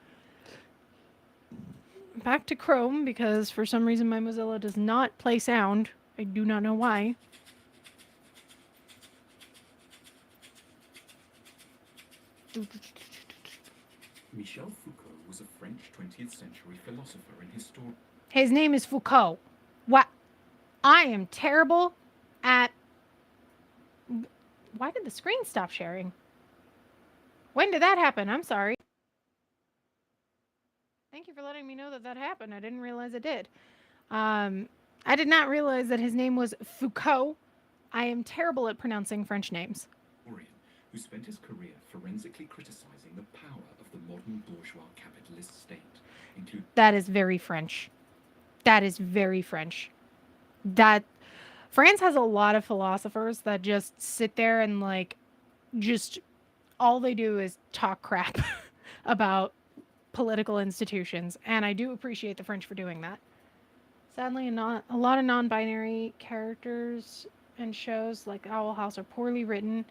Chrome because for some reason my Mozilla does not play sound. I do not know why. Michel Foucault was a French 20th century philosopher and historian. His name is Foucault. What? I am terrible at. Why did the screen stop sharing? When did that happen? I'm sorry. Thank you for letting me know that that happened. I didn't realize it did. I did not realize that his name was Foucault. I am terrible at pronouncing French names. historian who spent his career forensically criticizing the power of the modern bourgeois capitalist state, including That is very French. That is very French. That France has a lot of philosophers that just sit there and like just all they do is talk crap about political institutions, and I do appreciate the French for doing that. Sadly, not a lot of non-binary characters and shows like Owl House are poorly written.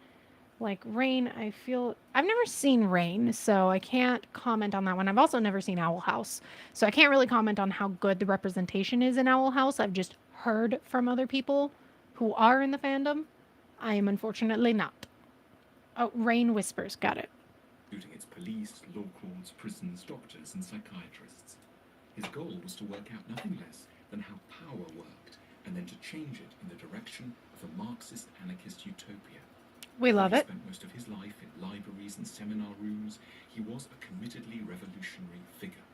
Like Rain, I feel I've never seen Rain, so I can't comment on that one. I've also never seen Owl House, so I can't really comment on how good the representation is in Owl House. I've just heard from other people who are in the fandom. I am unfortunately not. Oh, Rain Whispers, got it. its police, law courts, prisons, doctors, and psychiatrists. His goal was to work out nothing less than how power worked, and then to change it in the direction of a Marxist anarchist utopia. We love He it. spent most of his life in libraries and seminar rooms. He was a committedly revolutionary figure.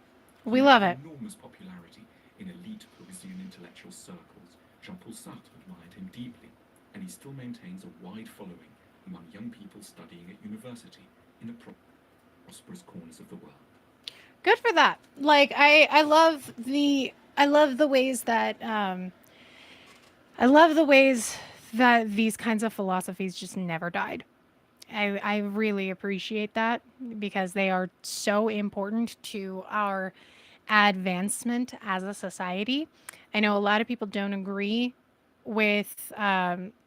We love it. Enormous popularity in elite Parisian intellectual circles. Jean-Paul Sartre admired him deeply, and he still maintains a wide following among young people studying at university in the prosperous corners of the world. Good for that. Like I love the ways that I love the ways that these kinds of philosophies just never died. I really appreciate that because they are so important to our advancement as a society. I know a lot of people don't agree with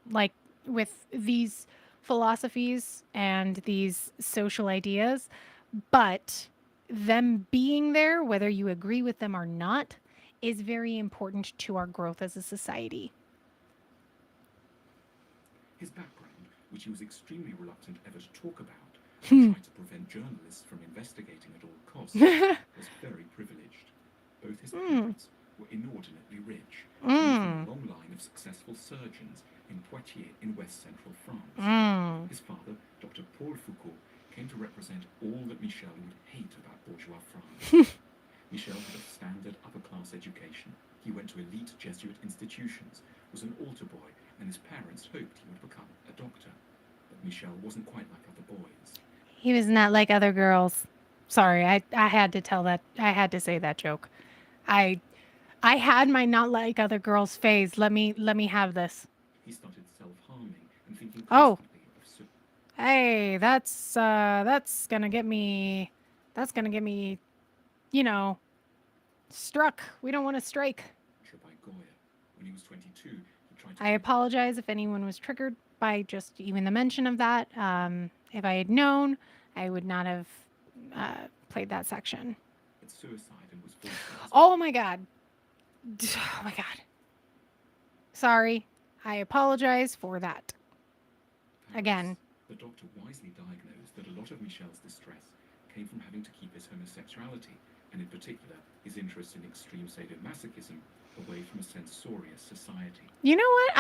like with these philosophies and these social ideas, but them being there, whether you agree with them or not, is very important to our growth as a society. His background, which he was extremely reluctant ever to talk about, and tried to prevent journalists from investigating at all costs, was very privileged. Both his parents were inordinately rich, coming from a long line of successful surgeons in Poitiers in west central France. His father, Dr. Paul Foucault, came to represent all that Michel would hate about bourgeois France. Michel had a standard upper-class education. He went to elite Jesuit institutions, was an altar boy, and his parents hoped he would become a doctor. But Michel wasn't quite like other boys. He was not like other girls. Sorry, I had to tell that. I had to say that joke. I I had my not like other girls phase. Let me have this. He started self-harming and thinking Oh, constantly of hey, that's gonna get me. That's gonna get me. You know, struck. We don't want to strike. suicide by Goya. When he was 22, he tried to I apologize if anyone was triggered by just even the mention of that. If I had known, I would not have played that section. commit suicide and was forced to Oh my god. Oh my god. Sorry. I apologize for that. Again. The doctor wisely diagnosed that a lot of Michel's distress came from having to keep his homosexuality, and in particular, his interest in extreme sadomasochism, away from a censorious society. You know what?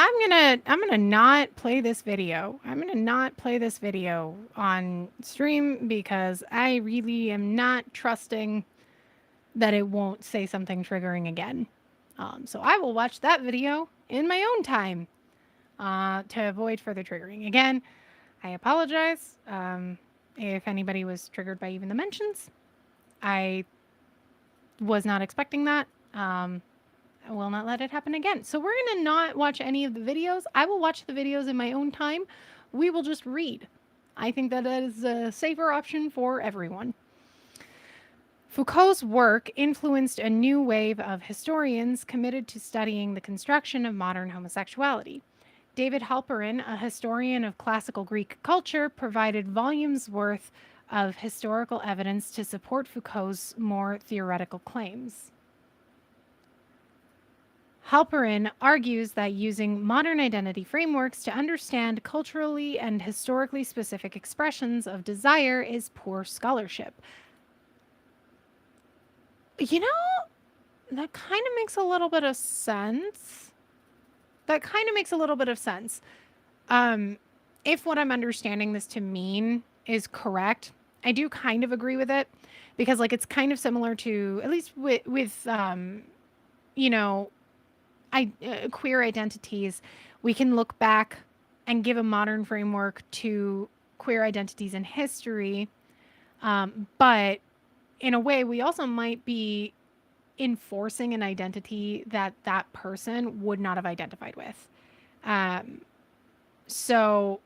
I'm gonna not play this video. I'm gonna not play this video on stream because I really am not trusting that it won't say something triggering again. So I will watch that video in my own time to avoid further triggering. Again, I apologize if anybody was triggered by even the mentions. I was not expecting that. I will not let it happen again. So we're going to not watch any of the videos. I will watch the videos in my own time. We will just read. I think that is a safer option for everyone. Foucault's work influenced a new wave of historians committed to studying the construction of modern homosexuality. David Halperin, a historian of classical Greek culture, provided volumes worth of historical evidence to support Foucault's more theoretical claims. Halperin argues that using modern identity frameworks to understand culturally and historically specific expressions of desire is poor scholarship. You know, that kind of makes a little bit of sense. That kind of makes a little bit of sense. If what I'm understanding this to mean is correct, I do kind of agree with it because, like, it's kind of similar to, at least with you know, queer identities. We can look back and give a modern framework to queer identities in history. But in a way, we also might be enforcing an identity that that person would not have identified with. Um, so,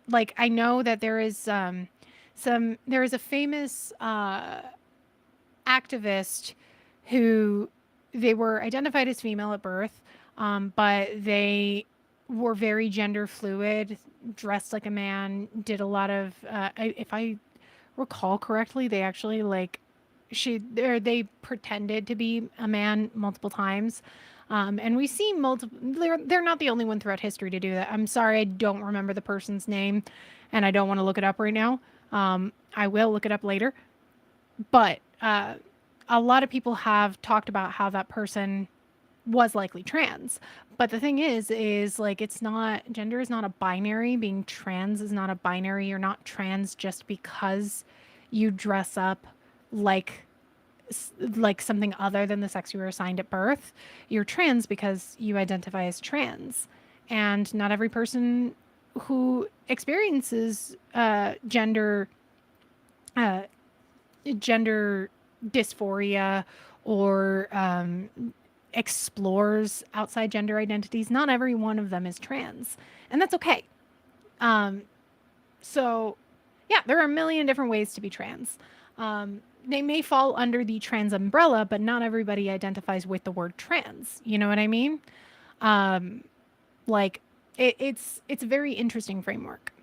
like, I know that there is there is a famous activist who they were identified as female at birth, but they were very gender fluid, dressed like a man, did a lot of, if I recall correctly, they actually like they pretended to be a man multiple times. And we see multiple, they're not the only one throughout history to do that. I'm sorry, I don't remember the person's name and I don't want to look it up right now. I will look it up later. But a lot of people have talked about how that person was likely trans. But the thing is like it's not, gender is not a binary. Being trans is not a binary. You're not trans just because you dress up like like something other than the sex you were assigned at birth. You're trans because you identify as trans. And not every person who experiences uh, gender dysphoria or explores outside gender identities, not every one of them is trans. And that's okay. Um, so, yeah, there are a million different ways to be trans. They may fall under the trans umbrella, but not everybody identifies with the word trans. You know what I mean? Um, like, it's a very interesting framework.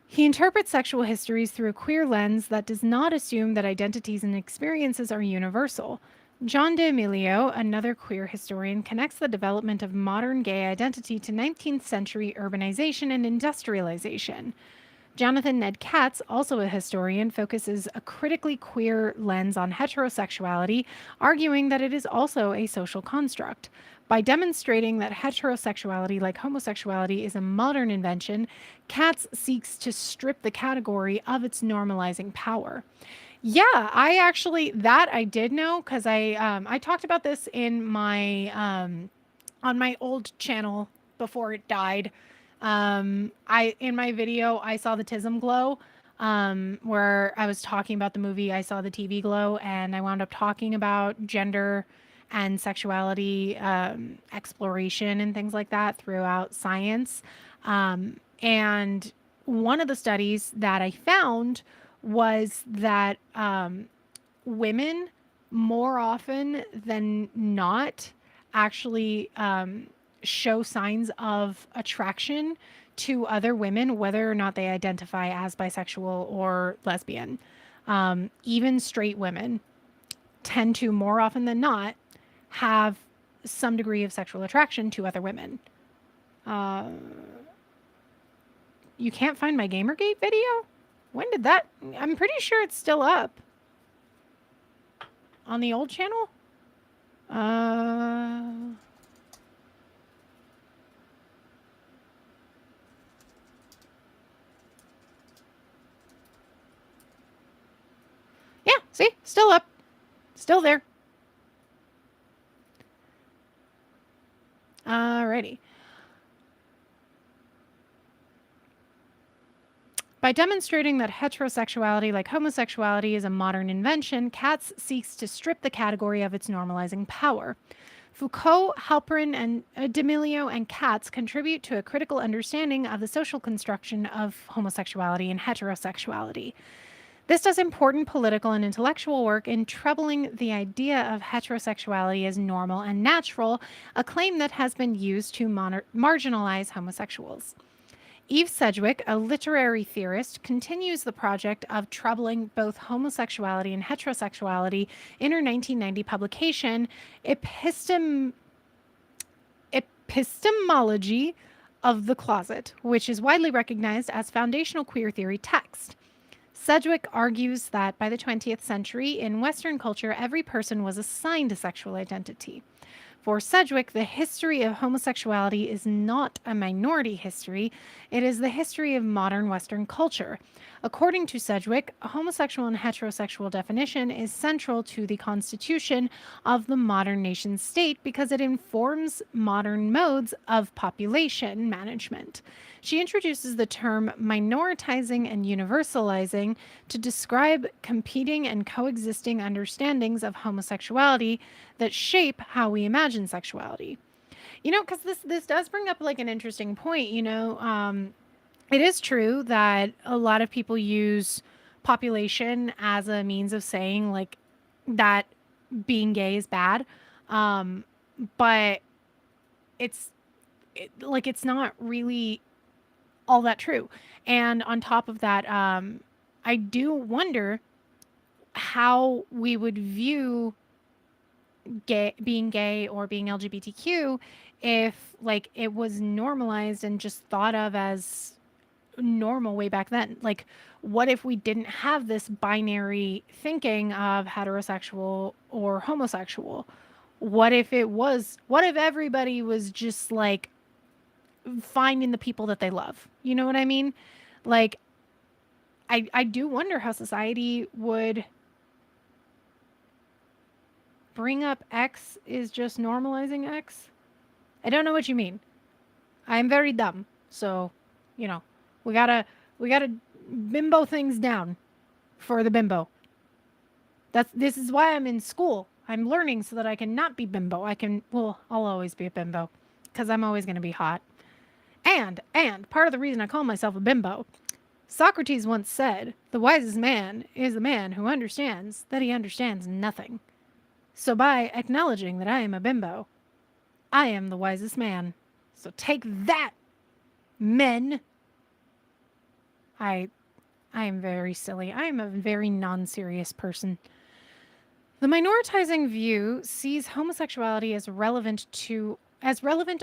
He interprets sexual histories through a queer lens that does not assume that identities and experiences are universal. John D'Amelio, another queer historian, connects the development of modern gay identity to 19th century urbanization and industrialization. Jonathan Ned Katz, also a historian, focuses a critically queer lens on heterosexuality, arguing that it is also a social construct. By demonstrating that heterosexuality, like homosexuality, is a modern invention, Katz seeks to strip the category of its normalizing power. Yeah, I actually that I did know because I talked about this in my on my old channel before it died. I in my video I saw the Tism glow, where I was talking about the movie I saw the TV glow, and I wound up talking about gender and sexuality exploration and things like that throughout science. And one of the studies that I found was that women more often than not actually show signs of attraction to other women, whether or not they identify as bisexual or lesbian. Even straight women tend to, more often than not, have some degree of sexual attraction to other women. You can't find my Gamergate video? When did that? I'm pretty sure it's still up. On the old channel? Yeah, see? Still up. Still there. Alrighty. By demonstrating that heterosexuality, like homosexuality, is a modern invention, Katz seeks to strip the category of its normalizing power. Foucault, Halperin, and D'Amelio and Katz contribute to a critical understanding of the social construction of homosexuality and heterosexuality. This does important political and intellectual work in troubling the idea of heterosexuality as normal and natural, a claim that has been used to marginalize homosexuals. Eve Sedgwick, a literary theorist, continues the project of troubling both homosexuality and heterosexuality in her 1990 publication, Epistemology of the Closet, which is widely recognized as foundational queer theory text. Sedgwick argues that by the 20th century, in Western culture, every person was assigned a sexual identity. For Sedgwick, the history of homosexuality is not a minority history, it is the history of modern Western culture. According to Sedgwick, a homosexual and heterosexual definition is central to the constitution of the modern nation state because it informs modern modes of population management. She introduces the term minoritizing and universalizing to describe competing and coexisting understandings of homosexuality that shape how we imagine sexuality. Because this does bring up like an interesting point. It is true that a lot of people use population as a means of saying like that being gay is bad, but it's it's not really all that true. And on top of that, I do wonder how we would view being gay or being LGBTQ if like it was normalized and just thought of as normal way back then. Like, what if we didn't have this binary thinking of heterosexual or homosexual? What if everybody was just like finding the people that they love? You know what I mean? Like, I do wonder how society would bring up X is just normalizing X. I don't know what you mean. I'm very dumb. So, you know, we gotta bimbo things down for the bimbo. This is why I'm in school. I'm learning so that I can not be bimbo. I'll always be a bimbo because I'm always going to be hot. And part of the reason I call myself a bimbo, Socrates once said, the wisest man is the man who understands that he understands nothing. So by acknowledging that I am a bimbo, I am the wisest man. So take that, men. I am very silly. I am a very non-serious person. The minoritizing view sees homosexuality as relevant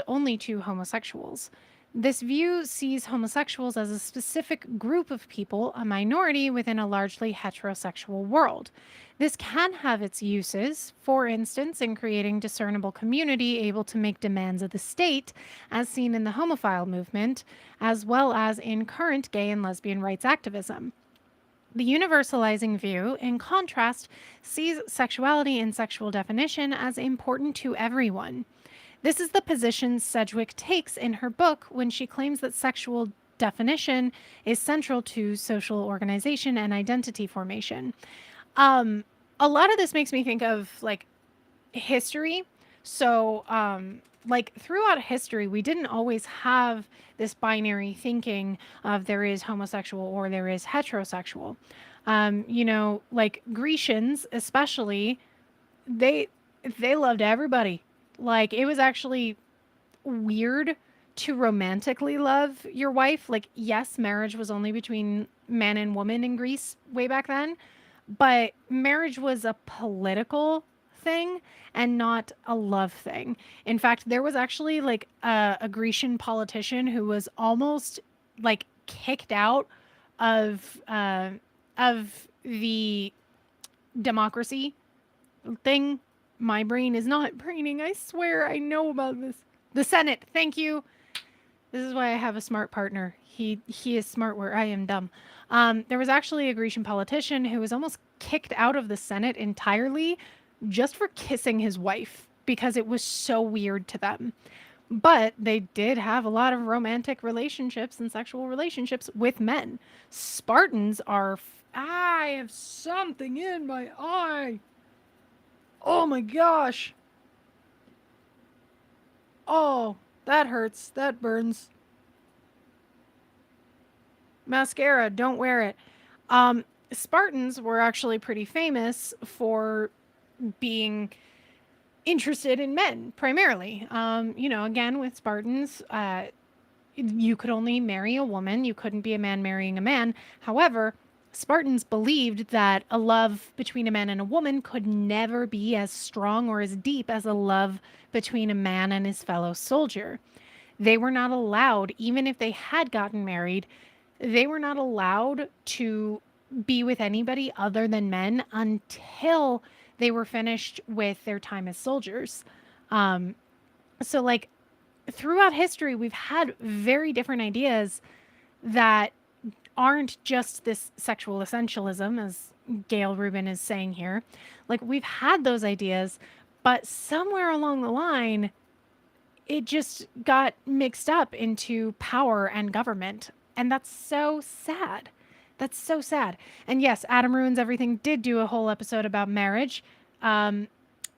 only to homosexuals. This view sees homosexuals as a specific group of people, a minority within a largely heterosexual world. This can have its uses, for instance, in creating discernible community able to make demands of the state, as seen in the homophile movement, as well as in current gay and lesbian rights activism. The universalizing view, in contrast, sees sexuality and sexual definition as important to everyone. This is the position Sedgwick takes in her book when she claims that sexual definition is central to social organization and identity formation. A lot of this makes me think of like history. So, like throughout history, we didn't always have this binary thinking of there is homosexual or there is heterosexual. Like Grecians, especially, they they loved everybody. Like it was actually weird to romantically love your wife. Like, yes, marriage was only between man and woman in Greece way back then, but marriage was a political thing and not a love thing. In fact, there was actually like a Grecian politician who was almost like kicked out of the democracy thing. My brain is not braining. I swear I know about this. The Senate. Thank you. This is why I have a smart partner. He is smart where I am dumb. There was actually a Grecian politician who was almost kicked out of the Senate entirely just for kissing his wife because it was so weird to them. But they did have a lot of romantic relationships and sexual relationships with men. Spartans are. I have something in my eye. Oh my gosh. Oh, that hurts. That burns. Mascara, don't wear it. Spartans were actually pretty famous for being interested in men, primarily. Again, with Spartans, you could only marry a woman. You couldn't be a man marrying a man. However, Spartans believed that a love between a man and a woman could never be as strong or as deep as a love between a man and his fellow soldier. They were not allowed, even if they had gotten married, they were not allowed to be with anybody other than men until they were finished with their time as soldiers. So, like, throughout history, we've had very different ideas that aren't just this sexual essentialism, as Gail Rubin is saying here. Like, we've had those ideas, but somewhere along the line, it just got mixed up into power and government. And that's so sad. That's so sad. And yes, Adam Ruins Everything did do a whole episode about marriage. Um,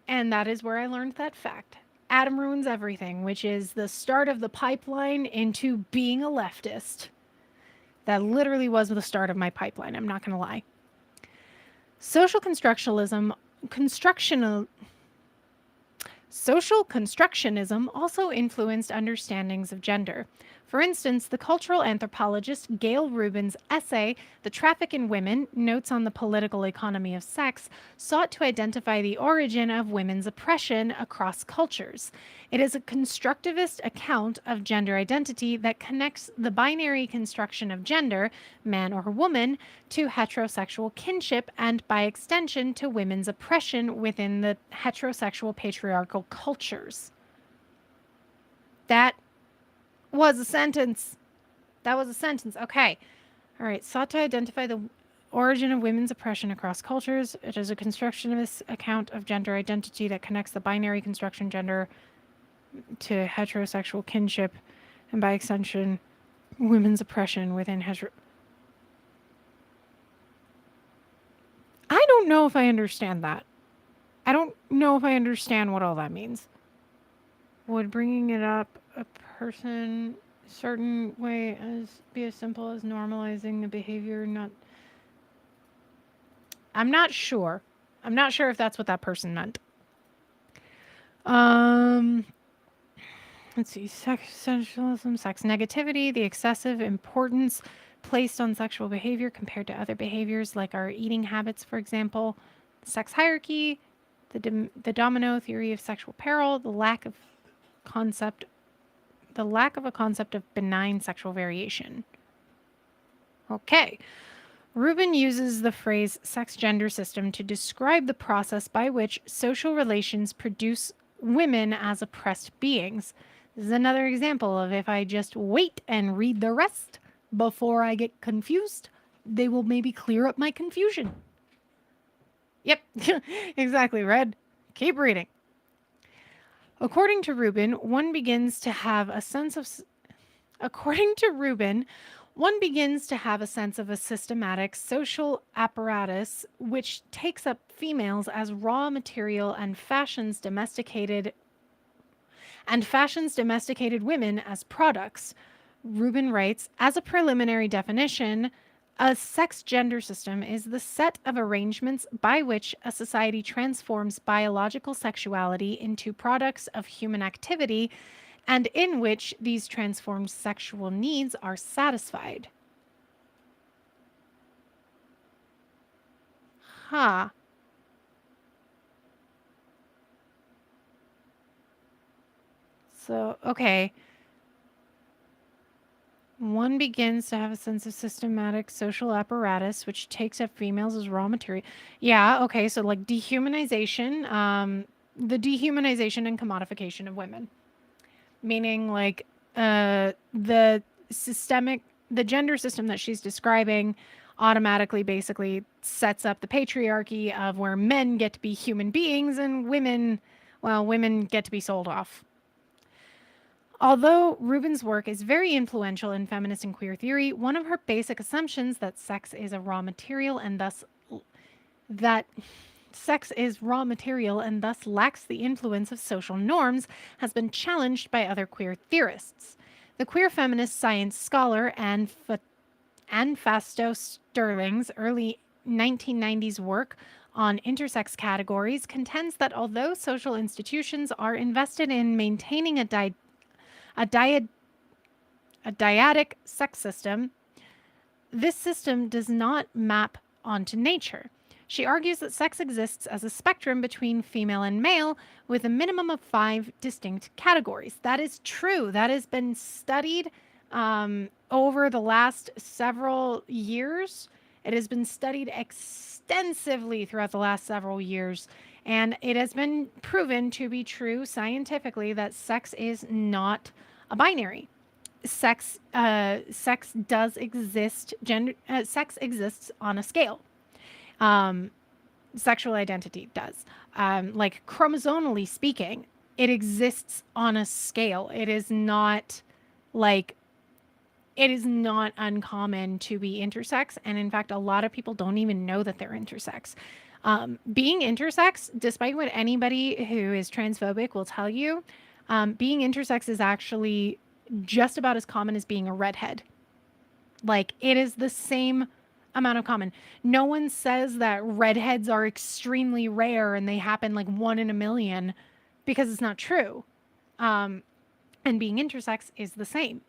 and that is where I learned that fact. Adam Ruins Everything, which is the start of the pipeline into being a leftist. That literally was the start of my pipeline. I'm not going to lie. Social Social constructionism also influenced understandings of gender. For instance, the cultural anthropologist Gail Rubin's essay, The Traffic in Women Notes on the Political Economy of Sex, sought to identify the origin of women's oppression across cultures. It is a constructivist account of gender identity that connects the binary construction of gender, man or woman, to heterosexual kinship and, by extension, to women's oppression within the heterosexual patriarchal cultures. That was a sentence. That was a sentence. Okay. All right. Sought to identify the origin of women's oppression across cultures. It is a constructionist account of gender identity that connects the binary construction gender to heterosexual kinship and, by extension, women's oppression within I don't know if I understand that. I don't know if I understand what all that means. Would bringing it up a person certain way as be as simple as normalizing the behavior? Not. I'm not sure. I'm not sure if that's what that person meant. Let's see. Sex essentialism, sex negativity, the excessive importance placed on sexual behavior compared to other behaviors like our eating habits, for example. Sex hierarchy, the domino theory of sexual peril, the lack of a concept of benign sexual variation. Okay. Rubin uses the phrase sex gender system to describe the process by which social relations produce women as oppressed beings. This is another example of if I just wait and read the rest before I get confused, they will maybe clear up my confusion. Yep, exactly, Red. Keep reading. According to Rubin, one begins to have a sense of a systematic social apparatus which takes up females as raw material and fashions domesticated women as products. Rubin writes, as a preliminary definition, a sex gender system is the set of arrangements by which a society transforms biological sexuality into products of human activity and in which these transformed sexual needs are satisfied. Huh. So, okay. One begins to have a sense of systematic social apparatus which takes up females as raw material. Yeah, okay, so like dehumanization, the dehumanization and commodification of women. Meaning like the gender system that she's describing automatically basically sets up the patriarchy of where men get to be human beings and women get to be sold off. Although Rubin's work is very influential in feminist and queer theory, one of her basic assumptions that sex is raw material and thus lacks the influence of social norms has been challenged by other queer theorists. The queer feminist science scholar Anne Fasto Sterling's early 1990s work on intersex categories contends that although social institutions are invested in maintaining a dyadic sex system, this system does not map onto nature. She argues that sex exists as a spectrum between female and male with a minimum of 5 distinct categories. That is true. That has been studied over the last several years. It has been studied extensively throughout the last several years. And it has been proven to be true scientifically that sex is not a binary. Sex does exist. Sex exists on a scale. Um, Sexual identity does. Like chromosomally speaking, it exists on a scale. Like it is not uncommon to be intersex, and in fact, a lot of people don't even know that they're intersex. Being intersex, despite what anybody who is transphobic will tell you, being intersex is actually just about as common as being a redhead. Like it is the same amount of common. No one says that redheads are extremely rare and they happen like 1 in a million, because it's not true. Um, and being intersex is the same.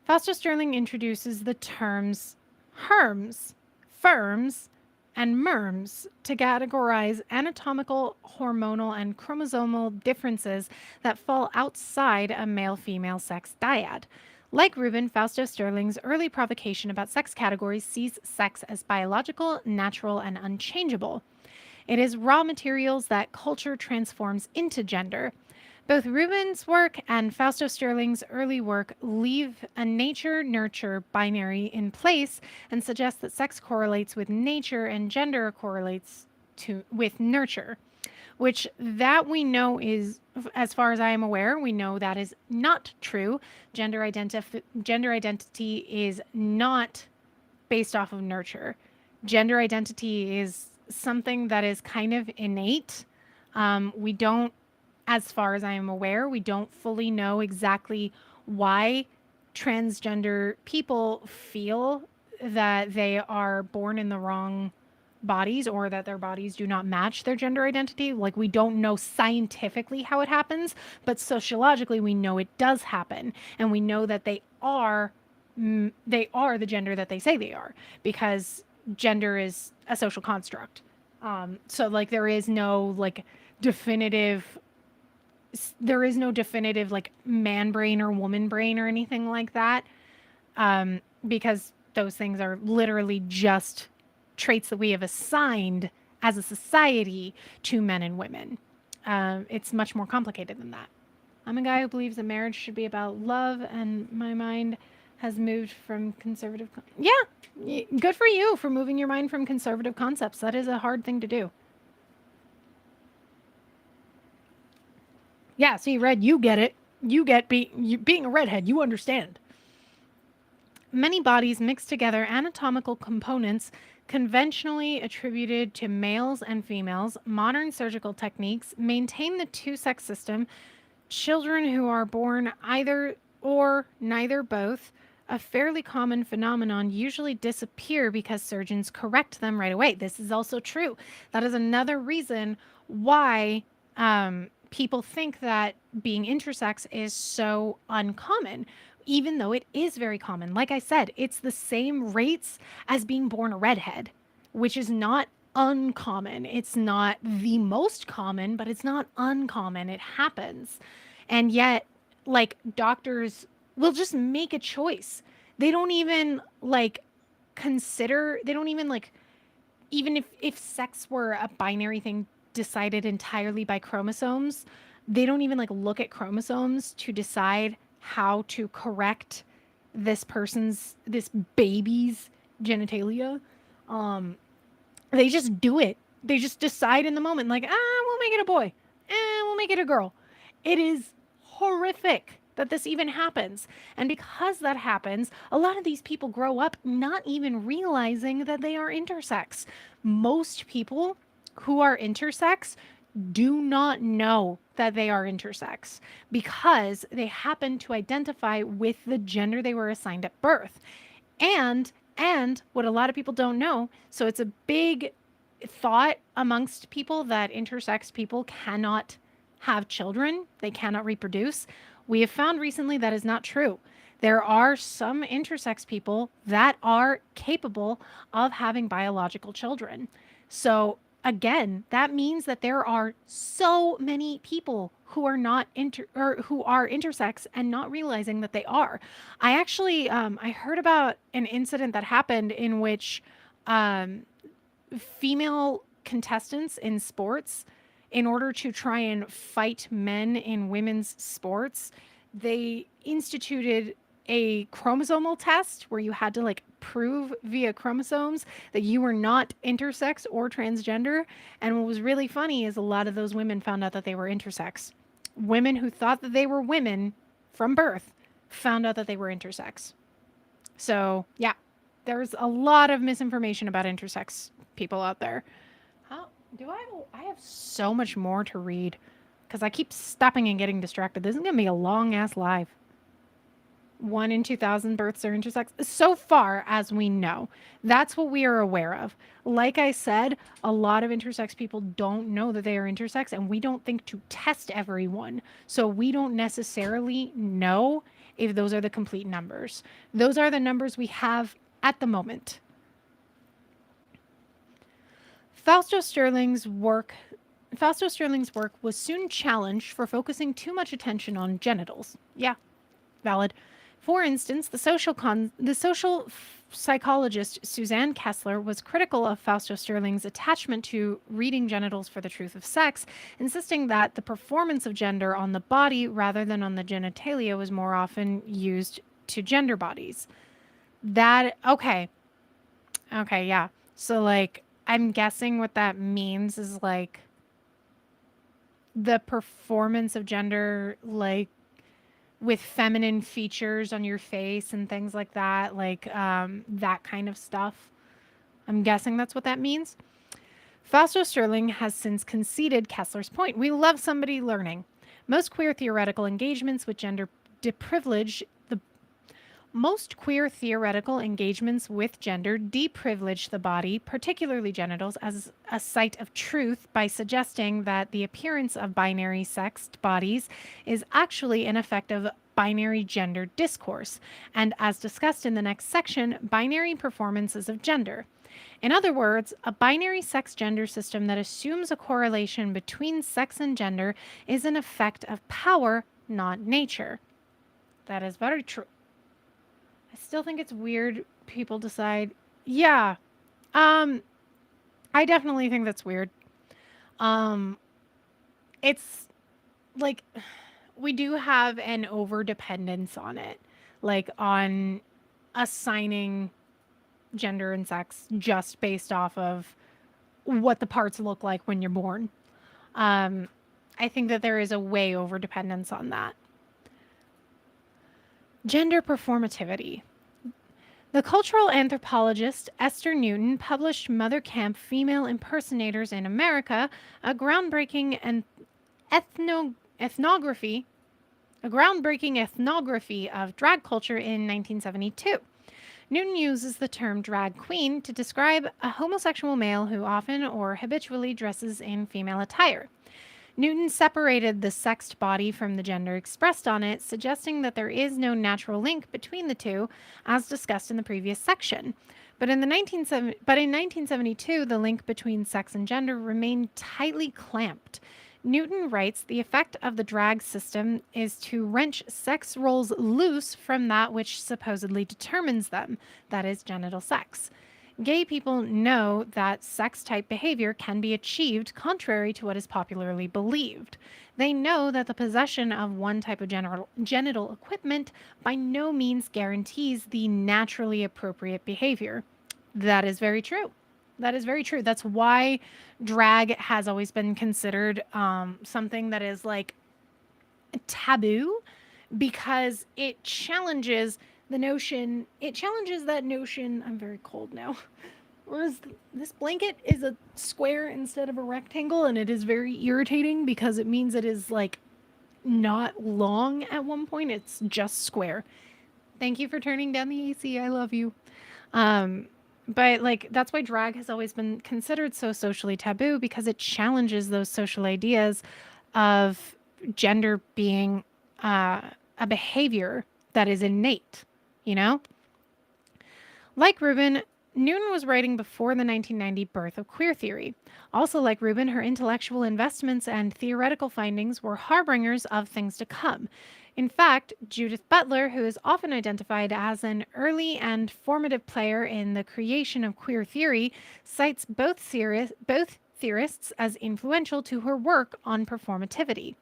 Fausto Sterling introduces the terms herms, firms, and merms to categorize anatomical, hormonal, and chromosomal differences that fall outside a male-female sex dyad. Like Rubin, Fausto Sterling's early provocation about sex categories sees sex as biological, natural, and unchangeable. It is raw materials that culture transforms into gender. Both Rubin's work and Fausto Sterling's early work leave a nature nurture binary in place and suggest that sex correlates with nature and gender correlates with nurture, which that we know is, as far as I am aware, we know that is not true. Gender identity is not based off of nurture. Gender identity is something that is kind of innate. We don't, as far as I am aware, we don't fully know exactly why transgender people feel that they are born in the wrong bodies or that their bodies do not match their gender identity. Like, we don't know scientifically how it happens, but sociologically we know it does happen, and we know that they are the gender that they say they are, because gender is a social construct. So like definitive there is no definitive like man brain or woman brain or anything like that, because those things are literally just traits that we have assigned as a society to men and women. It's much more complicated than that. I'm a guy who believes that marriage should be about love, and my mind has moved from conservative. Yeah, good for you for moving your mind from conservative concepts. That is a hard thing to do. Yeah, see, Red, you get it. You get being a redhead. You understand. Many bodies mix together anatomical components conventionally attributed to males and females. Modern surgical techniques maintain the two-sex system. Children who are born either or neither both, a fairly common phenomenon, usually disappear because surgeons correct them right away. This is also true. That is another reason why people think that being intersex is so uncommon, even though it is very common. Like I said, it's the same rates as being born a redhead, which is not uncommon. It's not the most common, but it's not uncommon. It happens. And yet, like, doctors will just make a choice. They don't even like consider, they don't even like, even if sex were a binary thing decided entirely by chromosomes, they don't even like look at chromosomes to decide how to correct this baby's genitalia. They just do it. They just decide in the moment, like, we'll make it a boy, we'll make it a girl. It is horrific that this even happens. And because that happens, a lot of these people grow up not even realizing that they are intersex. Most people who are intersex do not know that they are intersex because they happen to identify with the gender they were assigned at birth. And what a lot of people don't know, so it's a big thought amongst people that intersex people cannot have children, they cannot reproduce. We have found recently that is not true. There are some intersex people that are capable of having biological children. So again, that means that there are so many people who are not who are intersex and not realizing that they are. I actually I heard about an incident that happened in which female contestants in sports, in order to try and fight men in women's sports, they instituted a chromosomal test where you had to like prove via chromosomes that you were not intersex or transgender. And what was really funny is a lot of those women found out that they were intersex. Women who thought that they were women from birth found out that they were intersex. So, yeah, there's a lot of misinformation about intersex people out there. How do I have so much more to read because I keep stopping and getting distracted. This is going to be a long ass live. 1 in 2,000 births are intersex, so far as we know. That's what we are aware of. Like I said, a lot of intersex people don't know that they are intersex, and we don't think to test everyone. So we don't necessarily know if those are the complete numbers. Those are the numbers we have at the moment. Fausto Sterling's work was soon challenged for focusing too much attention on genitals. Yeah, valid. For instance, the social psychologist Suzanne Kessler was critical of Fausto Sterling's attachment to reading genitals for the truth of sex, insisting that the performance of gender on the body rather than on the genitalia was more often used to gender bodies. Okay, yeah. So, like, I'm guessing what that means is like the performance of gender, like with feminine features on your face and things like that, like that kind of stuff. I'm guessing that's what that means. Fausto Sterling has since conceded Kessler's point. We love somebody learning. Most queer theoretical engagements with gender deprivilege the most queer theoretical engagements with gender deprivilege the body, particularly genitals, as a site of truth by suggesting that the appearance of binary sexed bodies is actually an effect of binary gender discourse, and as discussed in the next section, binary performances of gender. In other words, a binary sex gender system that assumes a correlation between sex and gender is an effect of power, not nature. That is very true. I still think it's weird people decide, yeah, I definitely think that's weird. It's like we do have an over dependence on it, like on assigning gender and sex just based off of what the parts look like when you're born. I think that there is a way over dependence on that. Gender performativity. The cultural anthropologist Esther Newton published Mother Camp Female Impersonators in America, a groundbreaking ethnography of drag culture in 1972. Newton uses the term drag queen to describe a homosexual male who often or habitually dresses in female attire. Newton separated the sexed body from the gender expressed on it, suggesting that there is no natural link between the two, as discussed in the previous section. But in 1972, the link between sex and gender remained tightly clamped. Newton writes the effect of the drag system is to wrench sex roles loose from that which supposedly determines them, that is, genital sex. Gay people know that sex-type behavior can be achieved contrary to what is popularly believed. They know that the possession of one type of genital equipment by no means guarantees the naturally appropriate behavior. That is very true. That is very true. That's why drag has always been considered something that is like taboo, because it challenges that notion. I'm very cold now. Whereas this blanket is a square instead of a rectangle, and it is very irritating because it means it is like not long at one point. It's just square. Thank you for turning down the AC. I love you. But like that's why drag has always been considered so socially taboo, because it challenges those social ideas of gender being a behavior that is innate, you know? Like Rubin, Newton was writing before the 1990 birth of queer theory. Also, like Rubin, her intellectual investments and theoretical findings were harbingers of things to come. In fact, Judith Butler, who is often identified as an early and formative player in the creation of queer theory, cites both theorists as influential to her work on performativity.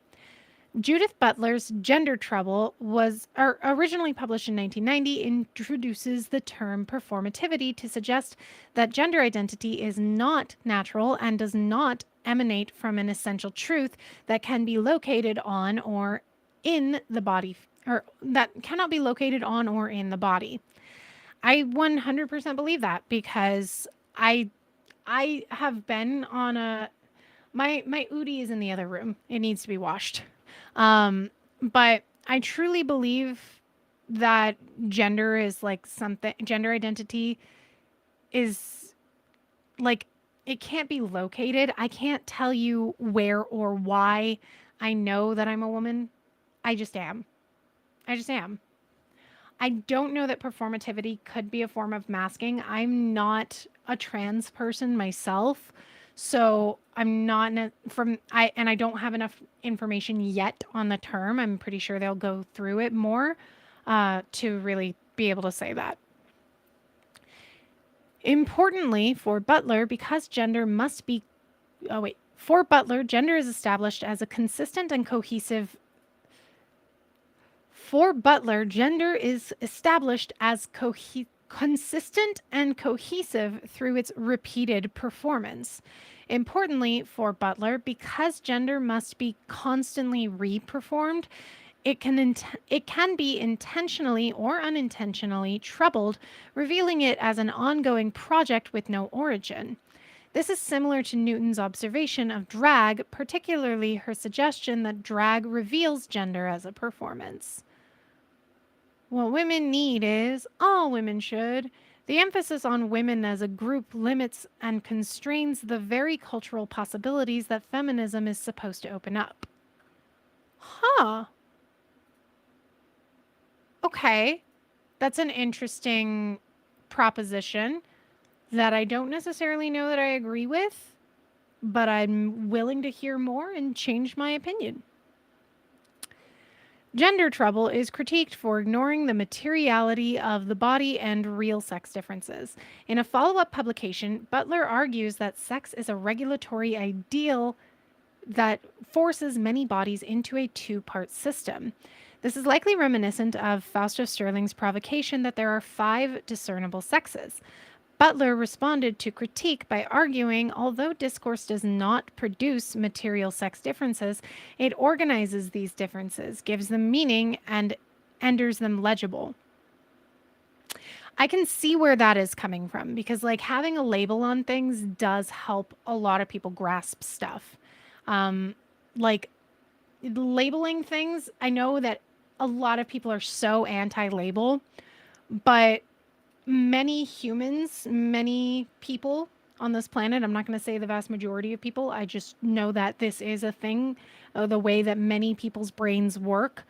Judith Butler's Gender Trouble was originally published in 1990, introduces the term performativity to suggest that gender identity is not natural and does not emanate from an essential truth that can be located on or in the body, or that cannot be located on or in the body. I 100% believe that because I I have been on a my Udi is in the other room. It needs to be washed. But I truly believe that gender is like something, gender identity is like, it can't be located. I can't tell you where or why I know that I'm a woman. I just am. I just am. I don't know that performativity could be a form of masking. I'm not a trans person myself, so I'm not from I don't have enough information yet on the term. I'm pretty sure they'll go through it more to really be able to say that. Importantly, for Butler, because gender must be for Butler, gender is established as a consistent and cohesive For Butler, gender is established as consistent and cohesive through its repeated performance. Importantly, for Butler, because gender must be constantly reperformed, it can be intentionally or unintentionally troubled, revealing it as an ongoing project with no origin. This is similar to Newton's observation of drag, particularly her suggestion that drag reveals gender as a performance. What women need is, all women should. The emphasis on women as a group limits and constrains the very cultural possibilities that feminism is supposed to open up. Huh. Okay. That's an interesting proposition that I don't necessarily know that I agree with, but I'm willing to hear more and change my opinion. Gender Trouble is critiqued for ignoring the materiality of the body and real sex differences. In a follow up publication, Butler argues that sex is a regulatory ideal that forces many bodies into a two-part system. This is likely reminiscent of Fausto Sterling's provocation that there are 5 discernible sexes. Butler responded to critique by arguing although discourse does not produce material sex differences, it organizes these differences, gives them meaning, and renders them legible. I can see where that is coming from because, like, having a label on things does help a lot of people grasp stuff. Like, labeling things, I know that a lot of people are so anti label, but many humans, many people on this planet, I'm not going to say the vast majority of people, I just know that this is a thing, the way that many people's brains work.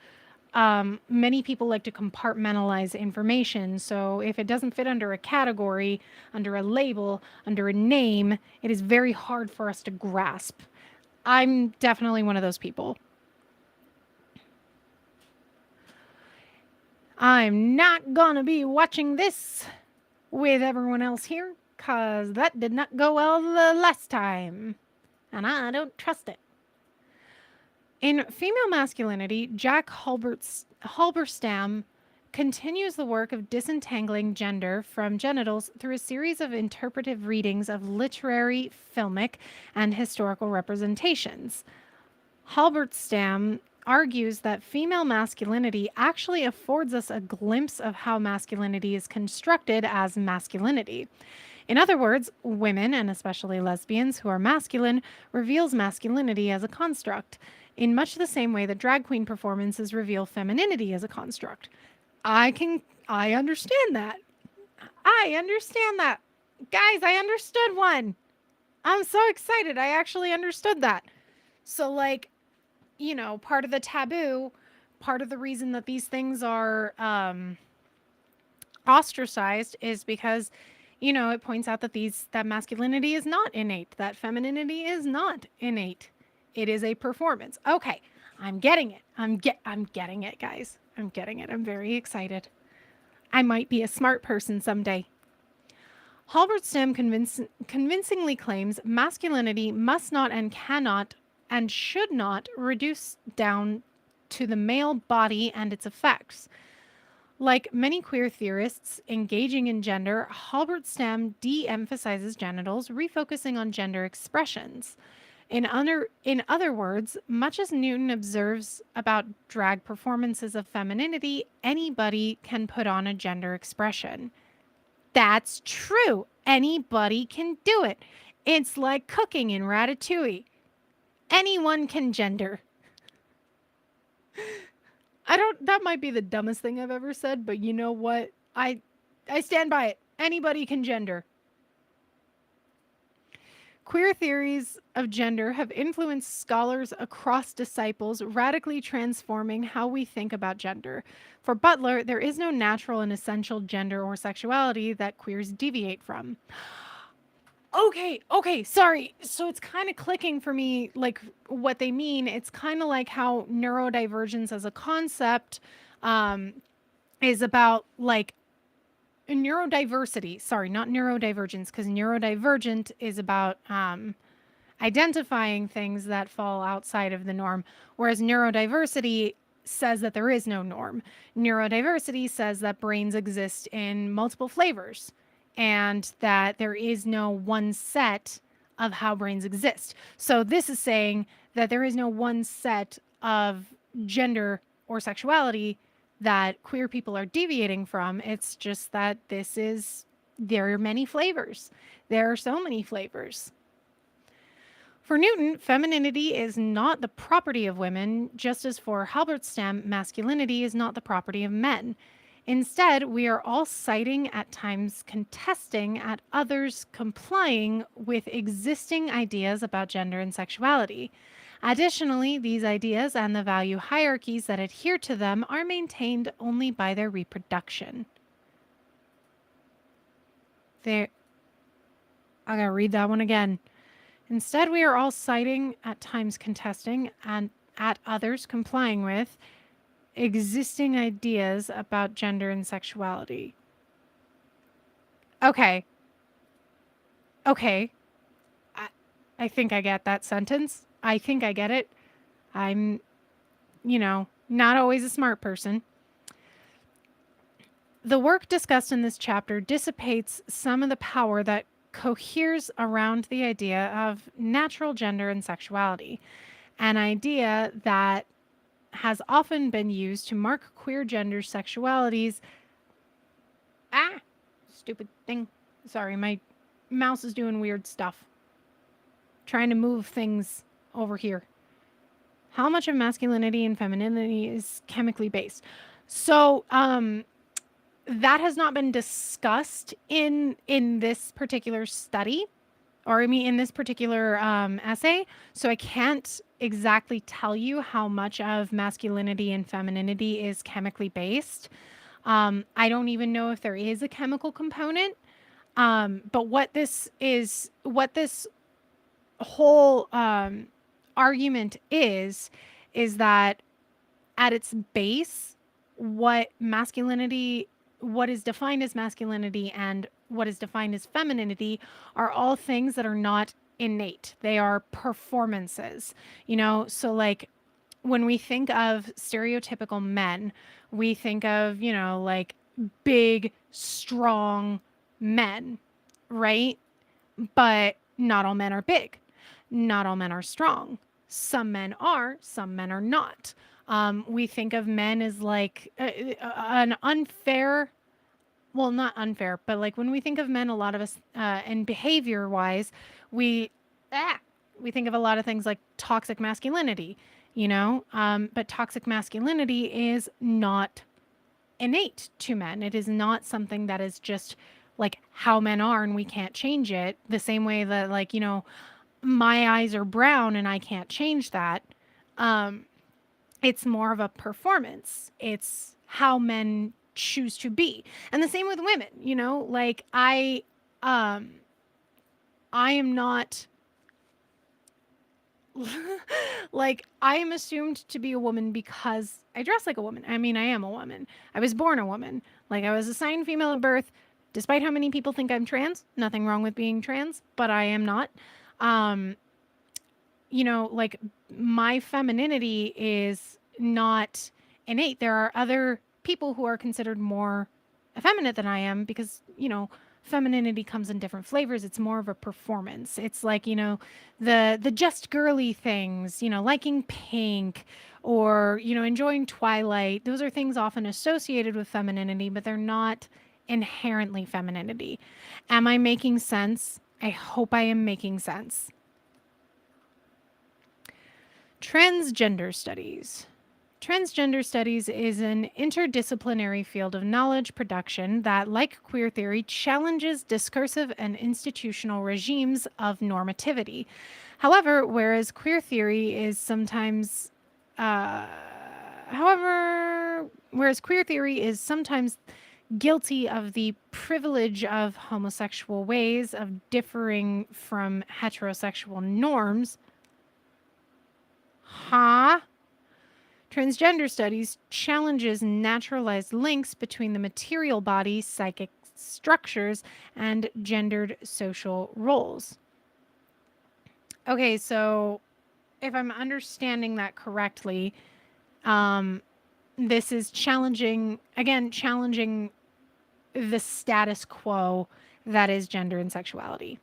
Many people like to compartmentalize information. So if it doesn't fit under a category, under a label, under a name, it is very hard for us to grasp. I'm definitely one of those people. I'm not gonna be watching this with everyone else here, cause that did not go well the last time, and I don't trust it. In Female Masculinity, Jack Halberstam continues the work of disentangling gender from genitals through a series of interpretive readings of literary, filmic, and historical representations. Halberstam argues that female masculinity actually affords us a glimpse of how masculinity is constructed as masculinity. In other words, women, and especially lesbians who are masculine, reveals masculinity as a construct, in much the same way that drag queen performances reveal femininity as a construct. I understand that. I understand that. Guys, I understood one. I'm so excited. I actually understood that. So, like, part of the taboo, part of the reason that these things are ostracized is because, it points out that that masculinity is not innate, that femininity is not innate. It is a performance. Okay, I'm getting it. I'm getting it, guys. I'm getting it. I'm very excited. I might be a smart person someday. Halberstam convincingly claims masculinity must not and cannot and should not reduce down to the male body and its effects. Like many queer theorists engaging in gender, Halberstam de-emphasizes genitals, refocusing on gender expressions. In other words, much as Newton observes about drag performances of femininity, anybody can put on a gender expression. That's true. Anybody can do it. It's like cooking in Ratatouille. Anyone can gender. That might be the dumbest thing I've ever said, but you know what? I stand by it. Anybody can gender. Queer theories of gender have influenced scholars across disciples, radically transforming how we think about gender. For Butler, there is no natural and essential gender or sexuality that queers deviate from. Okay, sorry. So it's kind of clicking for me, like what they mean. It's kind of like how neurodivergence as a concept um, is about like neurodiversity. Sorry, not neurodivergence, because neurodivergent is about identifying things that fall outside of the norm, whereas neurodiversity says that there is no norm. Neurodiversity says that brains exist in multiple flavors and that there is no one set of how brains exist. So this is saying that there is no one set of gender or sexuality that queer people are deviating from. It's just that there are many flavors. There are so many flavors. For Newton, femininity is not the property of women, just as for Halberstam, masculinity is not the property of men. Instead, we are all citing, at times contesting, at others complying with existing ideas about gender and sexuality. Additionally, these ideas and the value hierarchies that adhere to them are maintained only by their reproduction. There, I gotta read that one again. Instead, we are all citing, at times contesting, and at others complying with existing ideas about gender and sexuality. Okay. Okay. I think I get that sentence. I think I get it. I'm, not always a smart person. The work discussed in this chapter dissipates some of the power that coheres around the idea of natural gender and sexuality, an idea that has often been used to mark queer gender sexualities. Stupid thing. Sorry, my mouse is doing weird stuff. Trying to move things over here. How much of masculinity and femininity is chemically based? So, that has not been discussed in this particular study, or I mean in this particular essay. So I can't exactly tell you how much of masculinity and femininity is chemically based. I don't even know if there is a chemical component. But what this whole argument is that at its base, what is defined as masculinity and what is defined as femininity are all things that are not innate. They are performances, so like when we think of stereotypical men, we think of, like big, strong men, right? But not all men are big. Not all men are strong. Some men are, some men are not. We think of men as like an unfair, well, not unfair, but like when we think of men, a lot of us, and behavior wise, we, we think of a lot of things like toxic masculinity, but toxic masculinity is not innate to men. It is not something that is just like how men are and we can't change it. The same way that, like, my eyes are brown and I can't change that. It's more of a performance. It's how men choose to be. And the same with women, like I am not Like, I am assumed to be a woman because I dress like a woman. I mean, I am a woman. I was born a woman. Like, I was assigned female at birth. Despite how many people think I'm trans, nothing wrong with being trans, but I am not. Um, like, my femininity is not innate. There are other people who are considered more effeminate than I am because, femininity comes in different flavors. It's more of a performance. It's like, the just girly things, liking pink or, enjoying Twilight. Those are things often associated with femininity, but they're not inherently femininity. Am I making sense? I hope I am making sense. Transgender studies. Transgender studies is an interdisciplinary field of knowledge production that, like queer theory, challenges discursive and institutional regimes of normativity. However, whereas queer theory is sometimes guilty of the privilege of homosexual ways of differing from heterosexual norms. Huh? Transgender studies challenges naturalized links between the material body, psychic structures, and gendered social roles. Okay, so if I'm understanding that correctly, this is challenging the status quo that is gender and sexuality.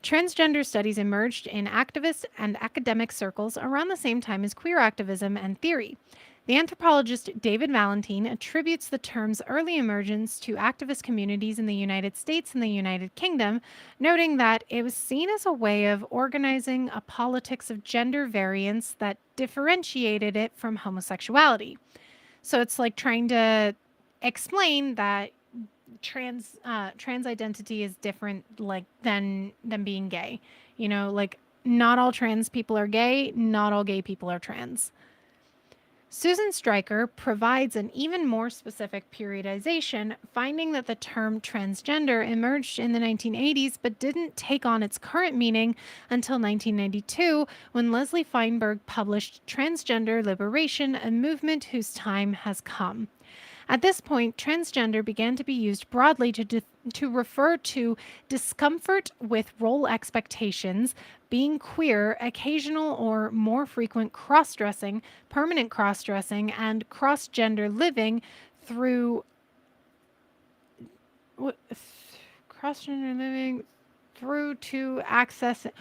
Transgender studies emerged in activist and academic circles around the same time as queer activism and theory. The anthropologist David Valentine attributes the term's early emergence to activist communities in the United States and the United Kingdom, noting that it was seen as a way of organizing a politics of gender variance that differentiated it from homosexuality. So it's like trying to explain that trans identity is different, like, than being gay. Like, not all trans people are gay, not all gay people are trans. Susan Stryker provides an even more specific periodization, finding that the term transgender emerged in the 1980s but didn't take on its current meaning until 1992, when Leslie Feinberg published Transgender Liberation, a movement whose time has come. At this point, transgender began to be used broadly to refer to discomfort with role expectations, being queer, occasional or more frequent cross-dressing, permanent cross-dressing, and cross-gender living through cross-gender living through to accessing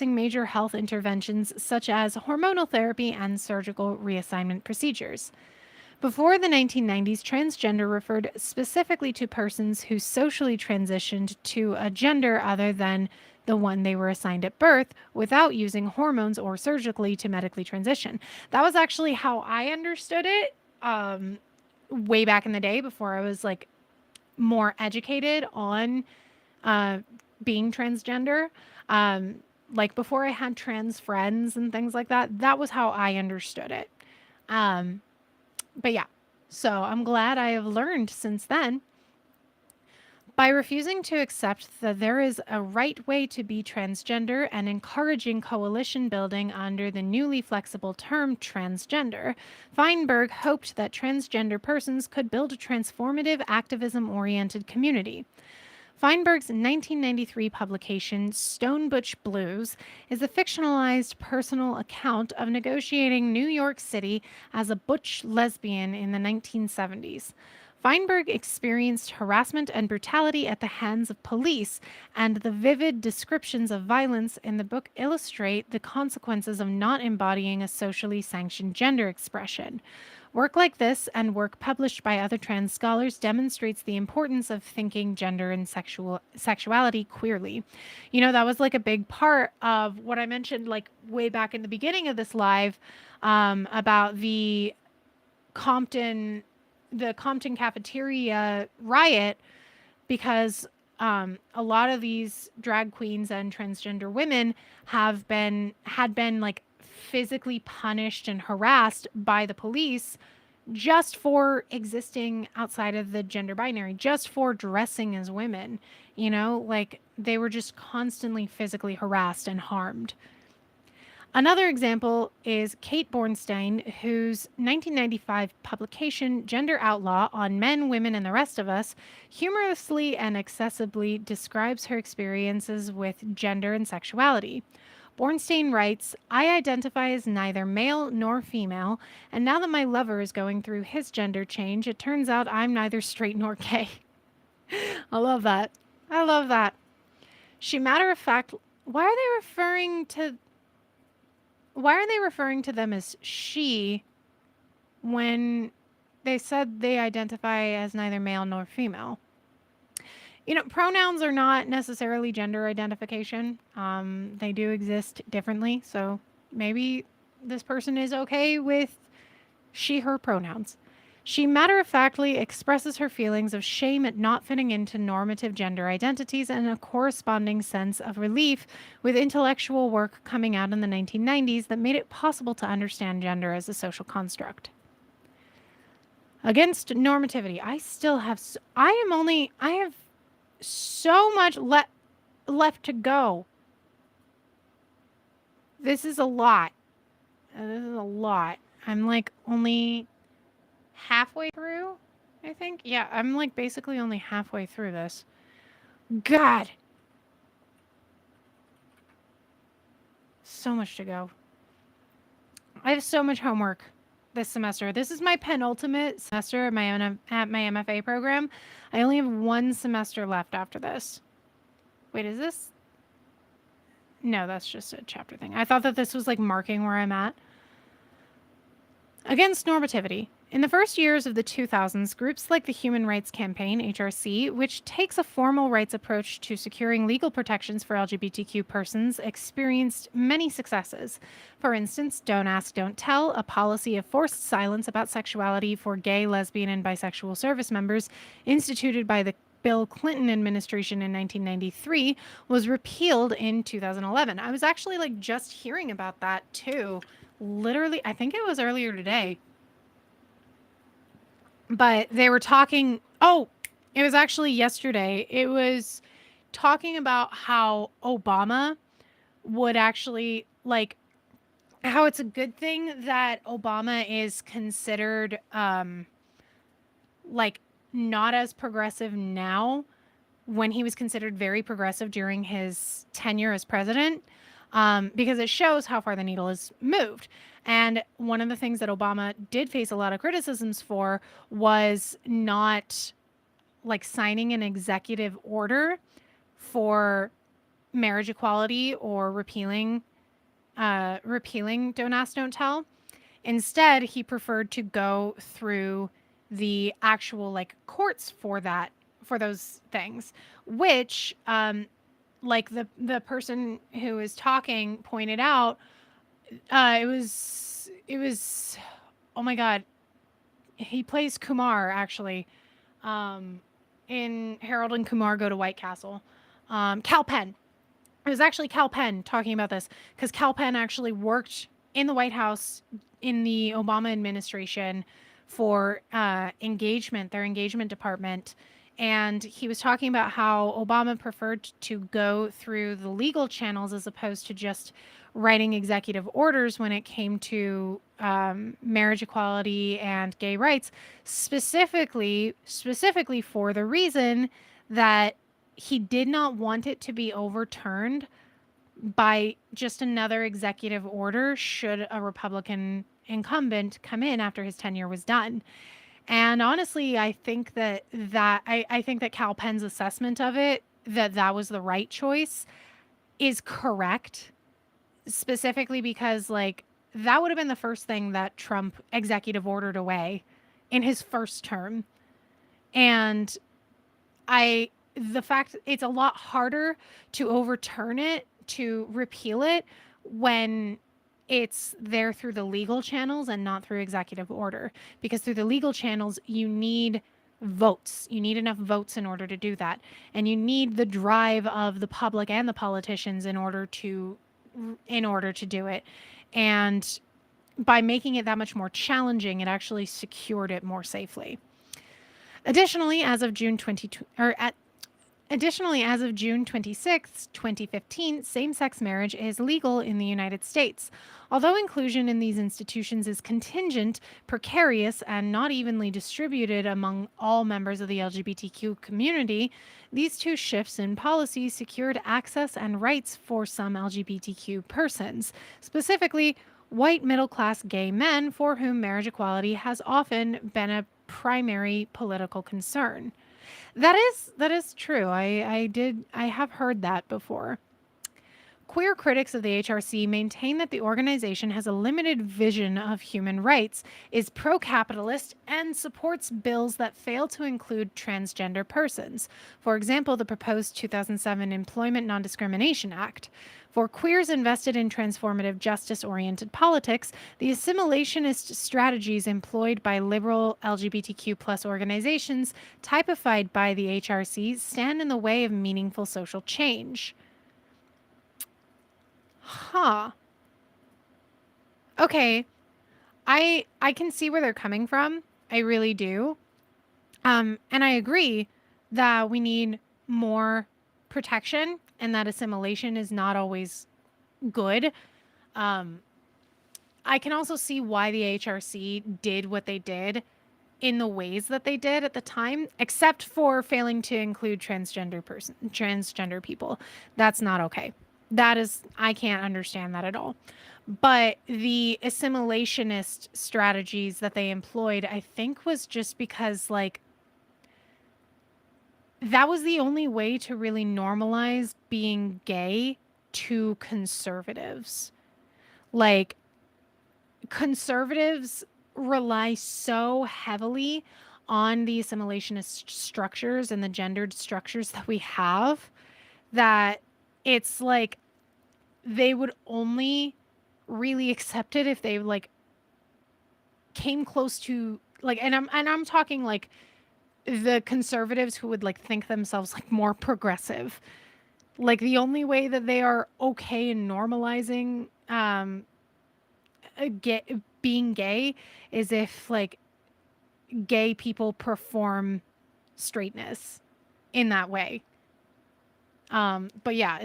major health interventions such as hormonal therapy and surgical reassignment procedures. Before the 1990s, transgender referred specifically to persons who socially transitioned to a gender other than the one they were assigned at birth without using hormones or surgically to medically transition. That was actually how I understood it way back in the day, before I was like more educated on being transgender. Like, before I had trans friends and things like that, that was how I understood it. But yeah, so I'm glad I have learned since then. By refusing to accept that there is a right way to be transgender and encouraging coalition building under the newly flexible term transgender, Feinberg hoped that transgender persons could build a transformative, activism-oriented community. Feinberg's 1993 publication, Stone Butch Blues, is a fictionalized personal account of negotiating New York City as a butch lesbian in the 1970s. Feinberg experienced harassment and brutality at the hands of police, and the vivid descriptions of violence in the book illustrate the consequences of not embodying a socially sanctioned gender expression. Work like this, and work published by other trans scholars, demonstrates the importance of thinking gender and sexuality queerly. That was like a big part of what I mentioned, like, way back in the beginning of this live, about Compton, the Compton cafeteria riot, because a lot of these drag queens and transgender women had been like physically punished and harassed by the police just for existing outside of the gender binary, just for dressing as women. Like, they were just constantly physically harassed and harmed. Another example is Kate Bornstein, whose 1995 publication, Gender Outlaw on Men, Women, and the Rest of Us, humorously and accessibly describes her experiences with gender and sexuality. Bornstein writes, I identify as neither male nor female, and now that my lover is going through his gender change, it turns out I'm neither straight nor gay. I love that. I love that. She matter of fact, why are they referring to them as she when they said they identify as neither male nor female? You know, pronouns are not necessarily gender identification. They do exist differently. So maybe this person is okay with she, her pronouns. She matter-of-factly expresses her feelings of shame at not fitting into normative gender identities and a corresponding sense of relief with intellectual work coming out in the 1990s that made it possible to understand gender as a social construct. Against normativity, I have so much left to go. This is a lot. I'm like only halfway through, I think. Yeah, I'm like basically only halfway through this. God. So much to go. I have so much homework this semester. This is my penultimate semester at my MFA program. I only have one semester left after this. Wait, is this? No, that's just a chapter thing. I thought that this was like marking where I'm at. Against normativity. In the first years of the 2000s, groups like the Human Rights Campaign, HRC, which takes a formal rights approach to securing legal protections for LGBTQ persons, experienced many successes. For instance, Don't Ask, Don't Tell, a policy of forced silence about sexuality for gay, lesbian, and bisexual service members, instituted by the Bill Clinton administration in 1993, was repealed in 2011. I was actually like just hearing about that too. Literally, I think it was earlier today. But they were talking, it was actually yesterday. It was talking about how Obama would actually like how it's a good thing that Obama is considered like not as progressive now when he was considered very progressive during his tenure as president, because it shows how far the needle has moved. And one of the things that Obama did face a lot of criticisms for was not like signing an executive order for marriage equality or repealing Don't Ask, Don't Tell. Instead, he preferred to go through the actual like courts for those things, which like the person who was talking pointed out, it was oh my god, he plays Kumar actually, in Harold and Kumar Go to White Castle. Cal Penn. It was actually Cal Penn talking about this because Cal Penn actually worked in the White House in the Obama administration for their engagement department. And he was talking about how Obama preferred to go through the legal channels as opposed to just writing executive orders when it came to marriage equality and gay rights, specifically for the reason that he did not want it to be overturned by just another executive order should a Republican incumbent come in after his tenure was done. And honestly, I think that Cal Penn's assessment of it, that was the right choice, is correct, specifically because like that would have been the first thing that Trump executive ordered away in his first term. And the fact it's a lot harder to overturn it, to repeal it when it's there through the legal channels and not through executive order, because through the legal channels you need votes. You need enough votes in order to do that. And you need the drive of the public and the politicians in order to do it. And by making it that much more challenging, it actually secured it more safely. Additionally, as of June 22, Additionally, as of June 26, 2015, same sex marriage is legal in the United States. Although inclusion in these institutions is contingent, precarious, and not evenly distributed among all members of the LGBTQ community, these two shifts in policy secured access and rights for some LGBTQ persons, specifically white middle class gay men for whom marriage equality has often been a primary political concern. That is true. I have heard that before. Queer critics of the HRC maintain that the organization has a limited vision of human rights, is pro capitalist, and supports bills that fail to include transgender persons. For example, the proposed 2007 Employment Non Discrimination Act. For queers invested in transformative justice oriented politics, the assimilationist strategies employed by liberal LGBTQ organizations, typified by the HRC, stand in the way of meaningful social change. Huh. Okay. I can see where they're coming from. I really do. And I agree that we need more protection and that assimilation is not always good. Um, I can also see why the HRC did what they did in the ways that they did at the time, except for failing to include transgender people. That's not okay. That is, I can't understand that at all. But the assimilationist strategies that they employed, I think, was just because, like, that was the only way to really normalize being gay to conservatives. Like, conservatives rely so heavily on the assimilationist structures and the gendered structures that we have that it's like they would only really accept it if they like came close to like and I'm talking like the conservatives who would like think themselves like more progressive. Like the only way that they are okay in normalizing being gay is if like gay people perform straightness in that way. But yeah,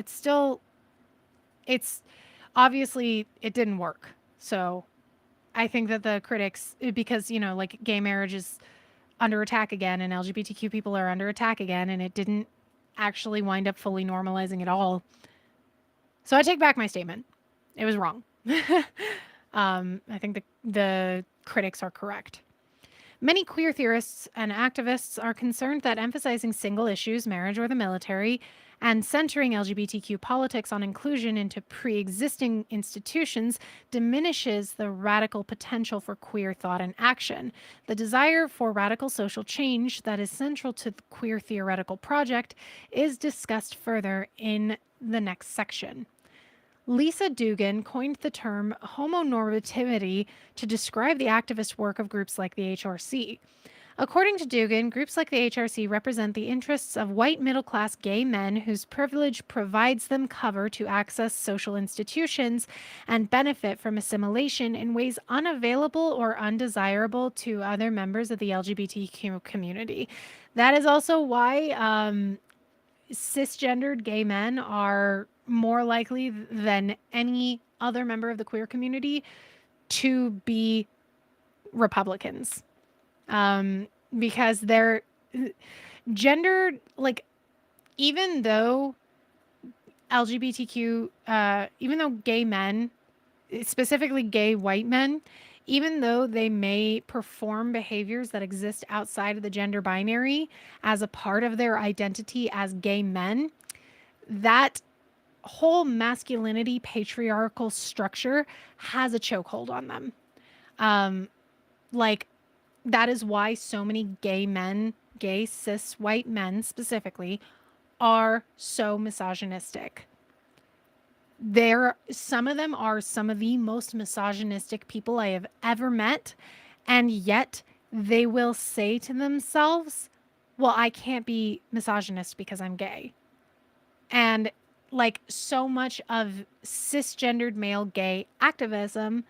it's obviously it didn't work. So I think that the critics, because, you know, like gay marriage is under attack again and LGBTQ people are under attack again, and it didn't actually wind up fully normalizing at all. So I take back my statement. It was wrong. I think the critics are correct. Many queer theorists and activists are concerned that emphasizing single issues, marriage or the military, and centering LGBTQ politics on inclusion into pre existing institutions diminishes the radical potential for queer thought and action. The desire for radical social change that is central to the queer theoretical project is discussed further in the next section. Lisa Dugan coined the term homonormativity to describe the activist work of groups like the HRC. According to Dugan, groups like the HRC represent the interests of white middle class gay men whose privilege provides them cover to access social institutions and benefit from assimilation in ways unavailable or undesirable to other members of the LGBTQ community. That is also why cisgendered gay men are more likely than any other member of the queer community to be Republicans. Because they're gendered, like, even though LGBTQ, even though gay men, specifically gay white men, even though they may perform behaviors that exist outside of the gender binary as a part of their identity as gay men, that whole masculinity patriarchal structure has a chokehold on them. Like, that is why so many gay men, gay cis white men specifically, are so misogynistic. Some of them are some of the most misogynistic people I have ever met, and yet they will say to themselves, well, I can't be misogynist because I'm gay. And like so much of cisgendered male gay activism,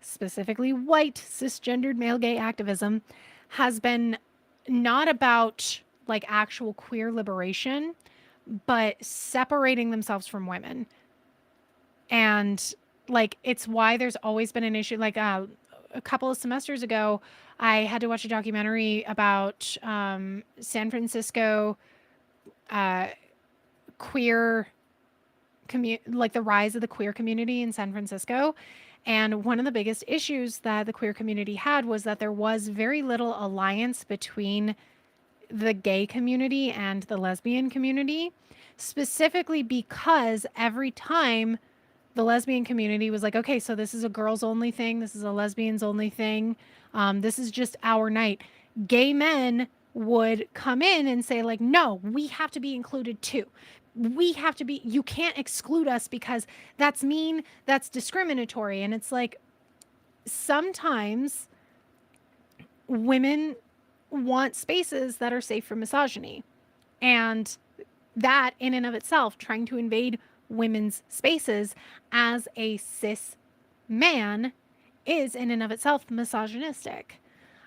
specifically white cisgendered male gay activism, has been not about like actual queer liberation, but separating themselves from women. And like, it's why there's always been an issue. Like, a couple of semesters ago, I had to watch a documentary about San Francisco uh, queer like the rise of the queer community in San Francisco. And one of the biggest issues that the queer community had was that there was very little alliance between the gay community and the lesbian community, specifically because every time the lesbian community was like, okay, so this is a girls only thing, this is a lesbians only thing, this is just our night, gay men would come in and say, like, no, we have to be included too. We have to be, you can't exclude us because that's mean, that's discriminatory. And it's like, sometimes women want spaces that are safe from misogyny. And that, in and of itself, trying to invade women's spaces as a cis man is, in and of itself, misogynistic.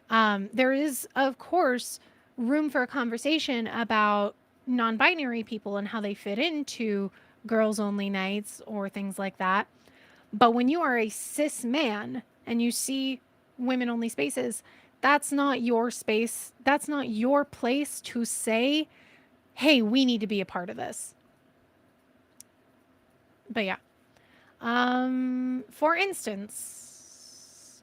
There is, of course, room for a conversation about non binary people and how they fit into girls only nights or things like that. But when you are a cis man and you see women only spaces, that's not your space. That's not your place to say, hey, we need to be a part of this. But yeah. For instance,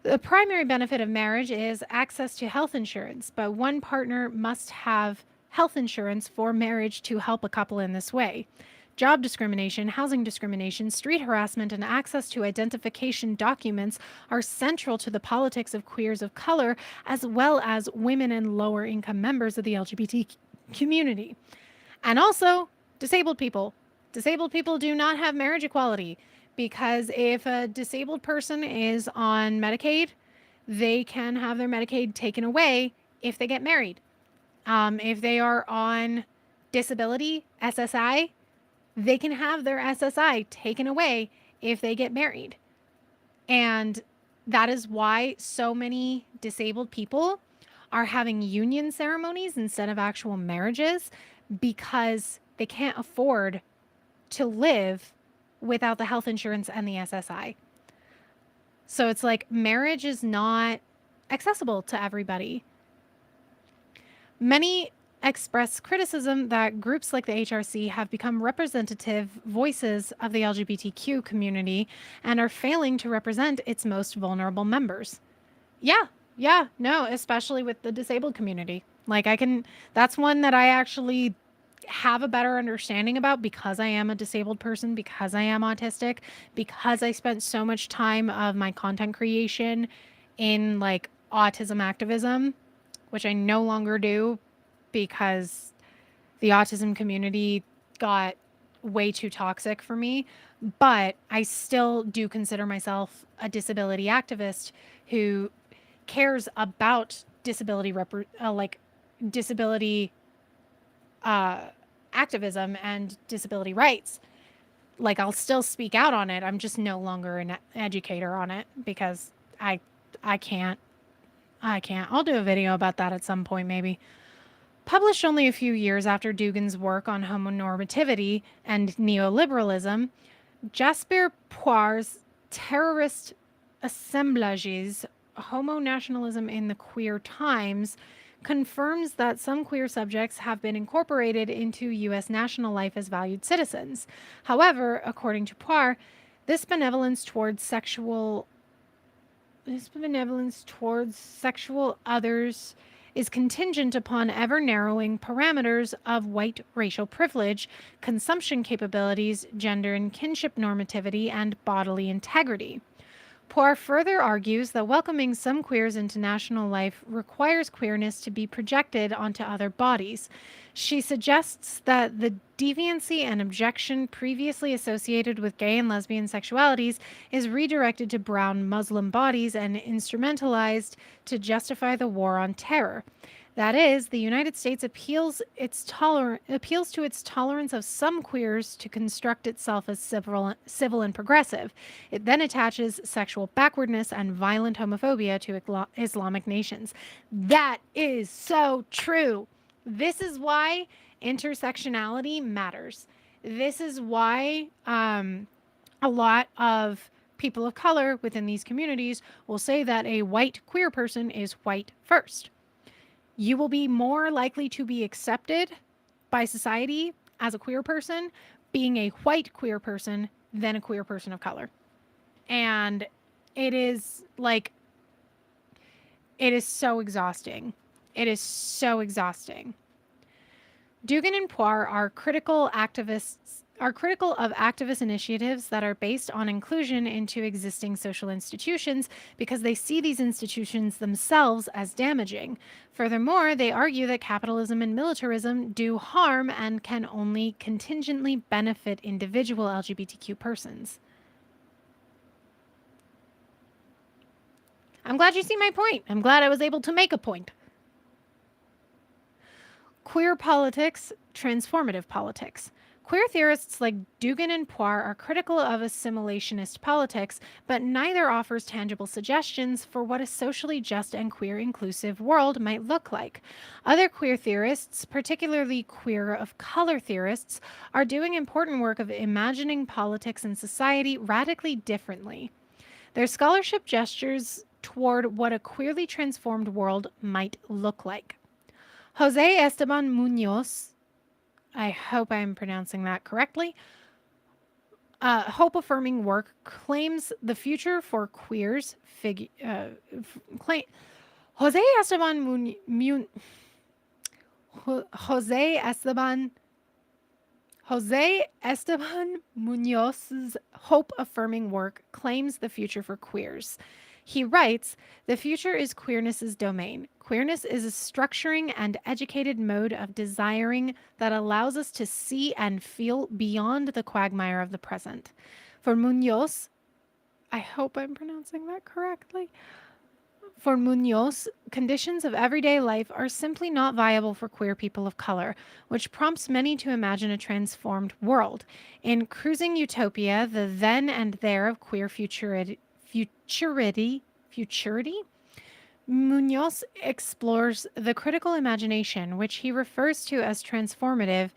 the primary benefit of marriage is access to health insurance, but one partner must have health insurance for marriage to help a couple in this way. Job discrimination, housing discrimination, street harassment, and access to identification documents are central to the politics of queers of color, as well as women and lower income members of the LGBT community. And also, disabled people. Disabled people do not have marriage equality, because if a disabled person is on Medicaid, they can have their Medicaid taken away if they get married. If they are on disability, SSI, they can have their SSI taken away if they get married. And that is why so many disabled people are having union ceremonies instead of actual marriages, because they can't afford to live without the health insurance and the SSI. So it's like, marriage is not accessible to everybody. Many express criticism that groups like the HRC have become representative voices of the LGBTQ community and are failing to represent its most vulnerable members. Yeah, no, especially with the disabled community. Like, that's one that I actually have a better understanding about, because I am a disabled person, because I am autistic, because I spent so much time of my content creation in like autism activism, which I no longer do because the autism community got way too toxic for me. But I still do consider myself a disability activist who cares about disability disability activism and disability rights. Like, I'll still speak out on it. I'm just no longer an educator on it, because I can't. I'll do a video about that at some point, maybe. Published only a few years after Dugan's work on homonormativity and neoliberalism, Jasper Poir's terrorist assemblages, Homo Nationalism in the Queer Times, confirms that some queer subjects have been incorporated into U.S. national life as valued citizens. However, according to Poir, this benevolence towards sexual others is contingent upon ever-narrowing parameters of white racial privilege, consumption capabilities, gender and kinship normativity, and bodily integrity. Poir further argues that welcoming some queers into national life requires queerness to be projected onto other bodies. She suggests that the deviancy and objection previously associated with gay and lesbian sexualities is redirected to brown Muslim bodies and instrumentalized to justify the war on terror. That is, the United States appeals to its tolerance of some queers to construct itself as civil and progressive. It then attaches sexual backwardness and violent homophobia to Islamic nations. That is so true. This is why intersectionality matters. This is why a lot of people of color within these communities will say that a white queer person is white first. You will be more likely to be accepted by society as a queer person being a white queer person than a queer person of color. And it is like, it is so exhausting. It is so exhausting. Dugan and Poir are critical of activist initiatives that are based on inclusion into existing social institutions because they see these institutions themselves as damaging. Furthermore, they argue that capitalism and militarism do harm and can only contingently benefit individual LGBTQ persons. I'm glad you see my point. I'm glad I was able to make a point. Queer politics, transformative politics. Queer theorists like Dugan and Poir are critical of assimilationist politics, but neither offers tangible suggestions for what a socially just and queer inclusive world might look like. Other queer theorists, particularly queer of color theorists, are doing important work of imagining politics and society radically differently. Their scholarship gestures toward what a queerly transformed world might look like. Jose Esteban Munoz, I hope I'm pronouncing that correctly, hope-affirming work claims the future for queers Jose Esteban Jose Esteban Munoz's hope-affirming work claims the future for queers. He writes, "The future is queerness's domain. Queerness is a structuring and educated mode of desiring that allows us to see and feel beyond the quagmire of the present." For Munoz, I hope I'm pronouncing that correctly. For Munoz, conditions of everyday life are simply not viable for queer people of color, which prompts many to imagine a transformed world. In Cruising Utopia, the then and there of queer futurity, Munoz explores the critical imagination, which he refers to as transformative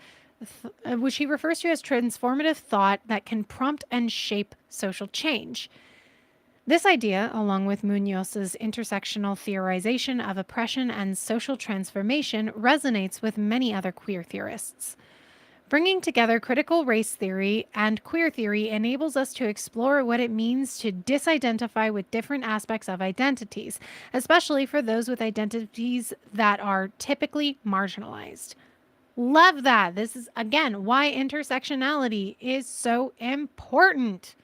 thought that can prompt and shape social change. This idea, along with Munoz's intersectional theorization of oppression and social transformation, resonates with many other queer theorists. Bringing together critical race theory and queer theory enables us to explore what it means to disidentify with different aspects of identities, especially for those with identities that are typically marginalized. Love that. This is, again, why intersectionality is so important.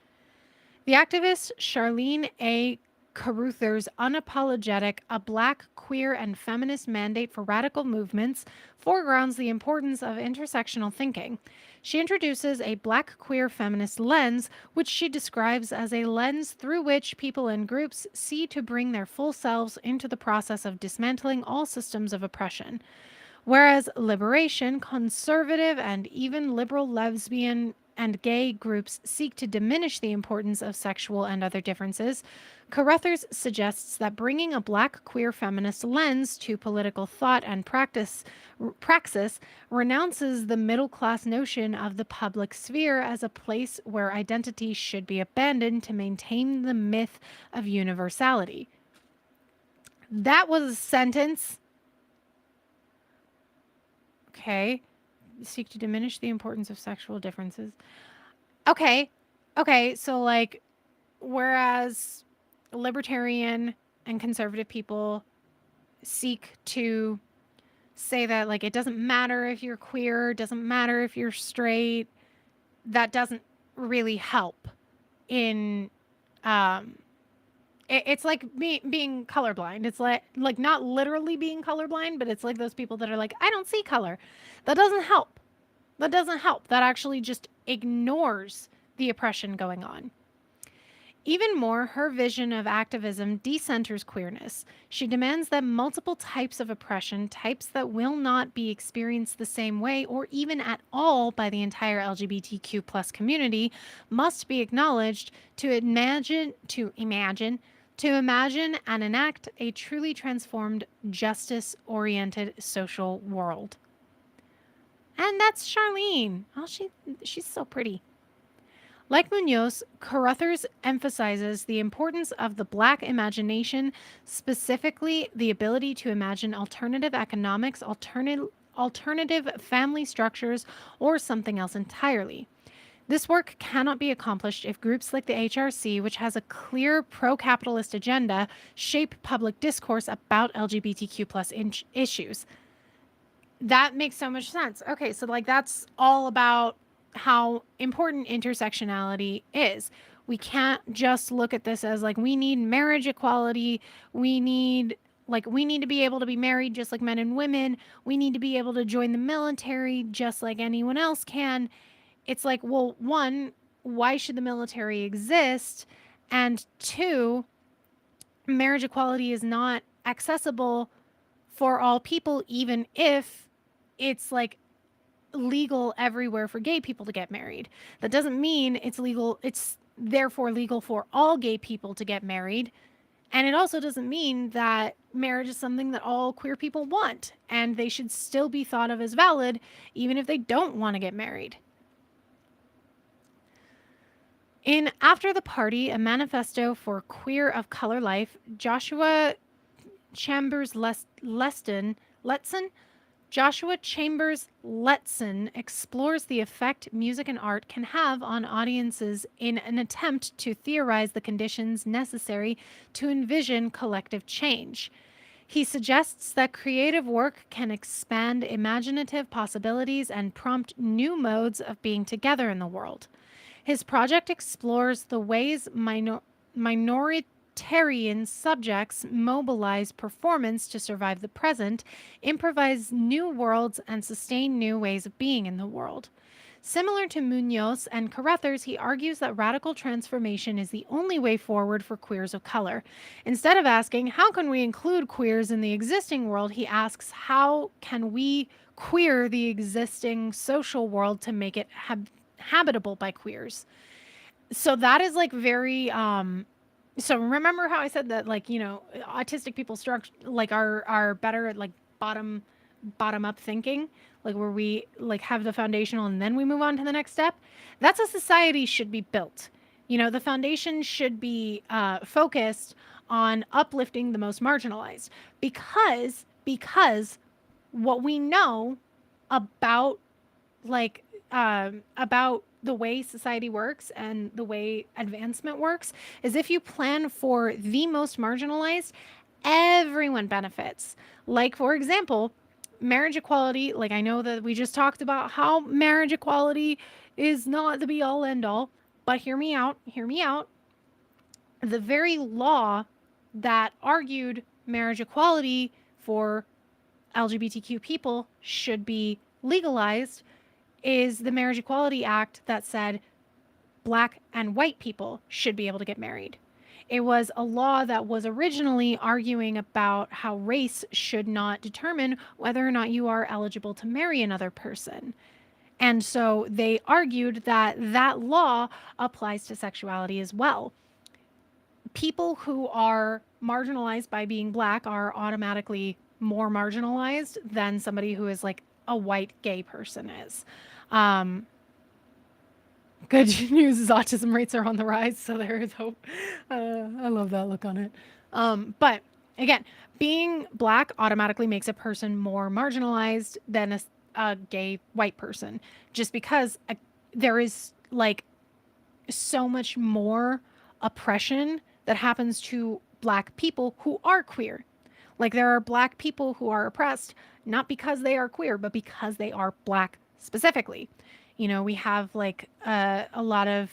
The activist Charlene A. Carruthers' unapologetic, a Black, queer, and feminist mandate for radical movements foregrounds the importance of intersectional thinking. She introduces a Black queer feminist lens, which she describes as a lens through which people and groups see to bring their full selves into the process of dismantling all systems of oppression. Whereas liberation, conservative, and even liberal lesbian and gay groups seek to diminish the importance of sexual and other differences, Carruthers suggests that bringing a Black queer feminist lens to political thought and praxis renounces the middle-class notion of the public sphere as a place where identity should be abandoned to maintain the myth of universality. That was a sentence. Okay. Seek to diminish the importance of sexual differences. Okay. So, like, whereas libertarian and conservative people seek to say that, like, it doesn't matter if you're queer, doesn't matter if you're straight, that doesn't really help in, it's like being colorblind. It's like not literally being colorblind, but it's like those people that are like, I don't see color. That doesn't help. That actually just ignores the oppression going on. Even more, her vision of activism decenters queerness. She demands that multiple types of oppression, types that will not be experienced the same way or even at all by the entire LGBTQ plus community, must be acknowledged to imagine and enact a truly transformed, justice-oriented social world. And that's Charlene. Oh, she's so pretty. Like Munoz, Carruthers emphasizes the importance of the Black imagination, specifically the ability to imagine alternative economics, alternative family structures, or something else entirely. This work cannot be accomplished if groups like the HRC, which has a clear pro-capitalist agenda, shape public discourse about LGBTQ plus issues. That makes so much sense. Okay, so like that's all about how important intersectionality is. We can't just look at this as like we need marriage equality, we need to be able to be married just like men and women, we need to be able to join the military just like anyone else can. It's like, well, one, why should the military exist? And two, marriage equality is not accessible for all people, even if it's like legal everywhere for gay people to get married. That doesn't mean it's legal, it's therefore legal for all gay people to get married. And it also doesn't mean that marriage is something that all queer people want and they should still be thought of as valid, even if they don't want to get married. In After the Party, a manifesto for queer of color life, Joshua Chambers Letson Joshua Chambers Letson explores the effect music and art can have on audiences in an attempt to theorize the conditions necessary to envision collective change. He suggests that creative work can expand imaginative possibilities and prompt new modes of being together in the world. His project explores the ways minoritarian subjects mobilize performance to survive the present, improvise new worlds, and sustain new ways of being in the world. Similar to Munoz and Carruthers, he argues that radical transformation is the only way forward for queers of color. Instead of asking, how can we include queers in the existing world, he asks, how can we queer the existing social world to make it habitable by queers? So that is like very so remember how I said that, like, autistic people are better at like bottom up thinking, like where we like have the foundational and then we move on to the next step. That's a society should be built. The foundation should be focused on uplifting the most marginalized, because what we know about like about the way society works and the way advancement works is if you plan for the most marginalized, everyone benefits. Like, for example, marriage equality. Like, I know that we just talked about how marriage equality is not the be all end all, but hear me out. Hear me out. The very law that argued marriage equality for LGBTQ people should be legalized is the Marriage Equality Act that said Black and white people should be able to get married. It was a law that was originally arguing about how race should not determine whether or not you are eligible to marry another person. And so they argued that that law applies to sexuality as well. People who are marginalized by being Black are automatically more marginalized than somebody who is like a white gay person is. Good news is autism rates are on the rise, so there is hope. I love that look on it. But again, being Black automatically makes a person more marginalized than a gay white person, just because there is like so much more oppression that happens to Black people who are queer. Like, there are Black people who are oppressed not because they are queer, but because they are Black specifically. We have like a lot of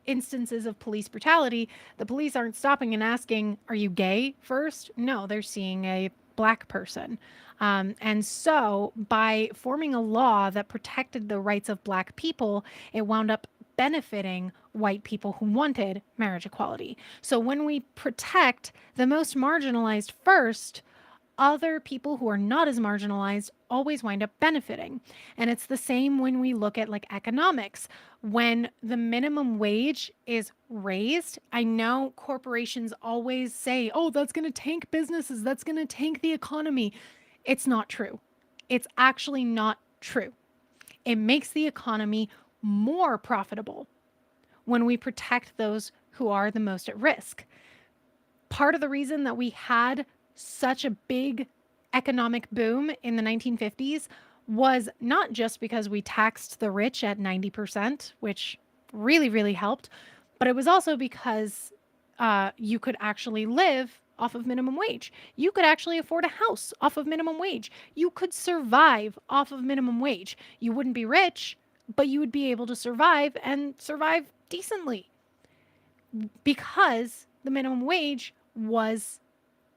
instances of police brutality. The police aren't stopping and asking, are you gay first? No, they're seeing a Black person. And so by forming a law that protected the rights of Black people, it wound up benefiting white people who wanted marriage equality. So when we protect the most marginalized first, other people who are not as marginalized always wind up benefiting. And it's the same when we look at like economics. When the minimum wage is raised, I know corporations always say, oh, that's going to tank businesses, that's going to tank the economy. It's not true. It's actually not true. It makes the economy more profitable when we protect those who are the most at risk. Part of the reason that we had such a big economic boom in the 1950s was not just because we taxed the rich at 90%, which really, really helped, but it was also because you could actually live off of minimum wage. You could actually afford a house off of minimum wage. You could survive off of minimum wage. You wouldn't be rich, but you would be able to survive and survive decently because the minimum wage was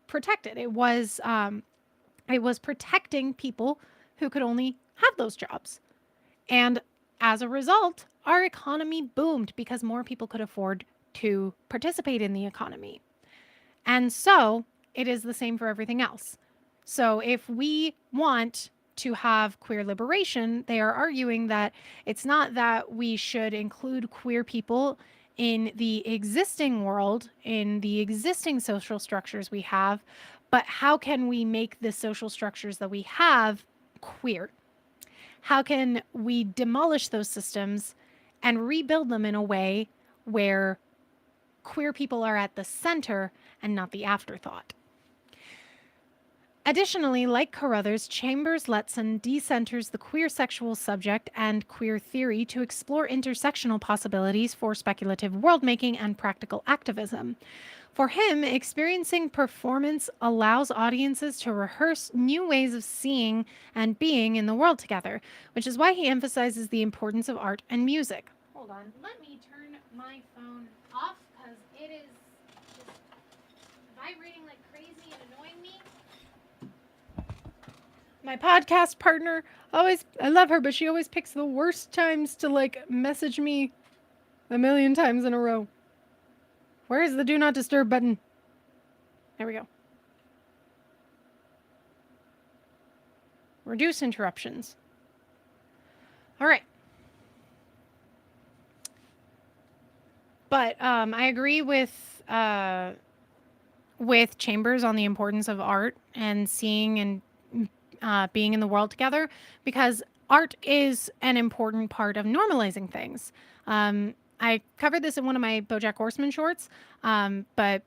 protected. It was protecting people who could only have those jobs. And as a result, our economy boomed because more people could afford to participate in the economy. And so it is the same for everything else. So if we want to have queer liberation, they are arguing that it's not that we should include queer people in the existing world, in the existing social structures we have, but how can we make the social structures that we have queer? How can we demolish those systems and rebuild them in a way where queer people are at the center and not the afterthought? Additionally, like Carruthers, Chambers Letson decenters the queer sexual subject and queer theory to explore intersectional possibilities for speculative world-making and practical activism. For him, experiencing performance allows audiences to rehearse new ways of seeing and being in the world together, which is why he emphasizes the importance of art and music. Hold on, let me turn my phone off because it is just vibrating like crazy and annoying me. My podcast partner always, I love her, but she always picks the worst times to like message me a million times in a row. Where is the do not disturb button? There we go. Reduce interruptions. All right. But I agree with Chambers on the importance of art and seeing and being in the world together, because art is an important part of normalizing things. I covered this in one of my BoJack Horseman shorts, but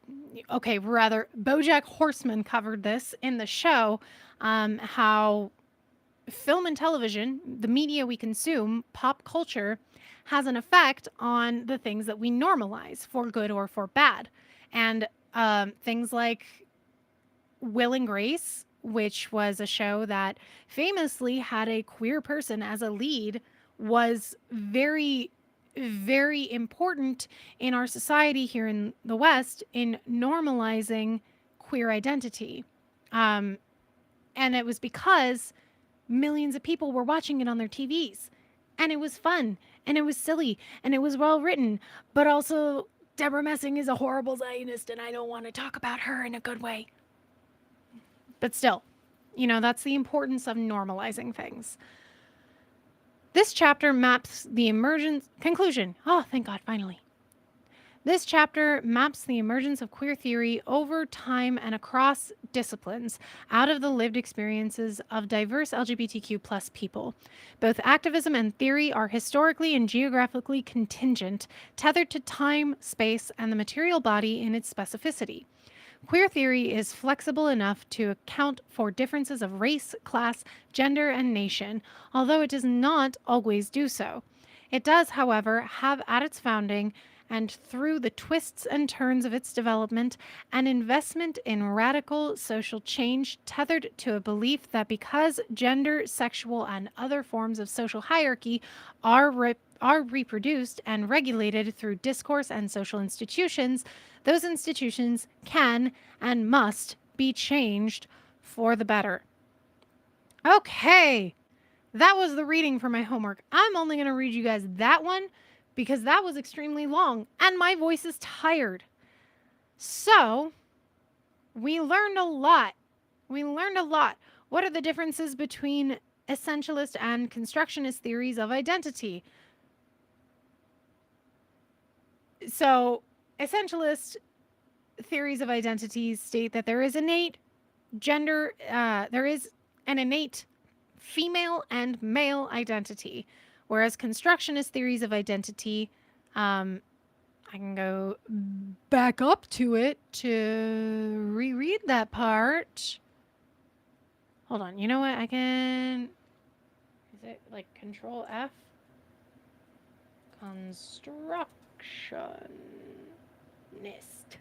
okay, rather BoJack Horseman covered this in the show, how film and television, the media we consume, pop culture, has an effect on the things that we normalize for good or for bad. And things like Will and Grace, which was a show that famously had a queer person as a lead, was very, very important in our society here in the West in normalizing queer identity. And it was because millions of people were watching it on their TVs. And it was fun, and it was silly, and it was well written. But also, Deborah Messing is a horrible Zionist, and I don't want to talk about her in a good way. But still, that's the importance of normalizing things. This chapter maps the emergence... Conclusion. Oh, thank God, finally. This chapter maps the emergence of queer theory over time and across disciplines out of the lived experiences of diverse LGBTQ+ people. Both activism and theory are historically and geographically contingent, tethered to time, space, and the material body in its specificity. Queer theory is flexible enough to account for differences of race, class, gender, and nation, although it does not always do so. It does, however, have at its founding and through the twists and turns of its development, an investment in radical social change tethered to a belief that because gender, sexual, and other forms of social hierarchy are reproduced and regulated through discourse and social institutions, those institutions can and must be changed for the better. Okay, that was the reading for my homework. I'm only going to read you guys that one because that was extremely long and my voice is tired. So, we learned a lot. What are the differences between essentialist and constructionist theories of identity? So, essentialist theories of identity state that there is innate gender, there is an innate female and male identity, whereas constructionist theories of identity, I can go back up to it to reread that part. Hold on, you know what? I can. Is it like Control F? Constructionist.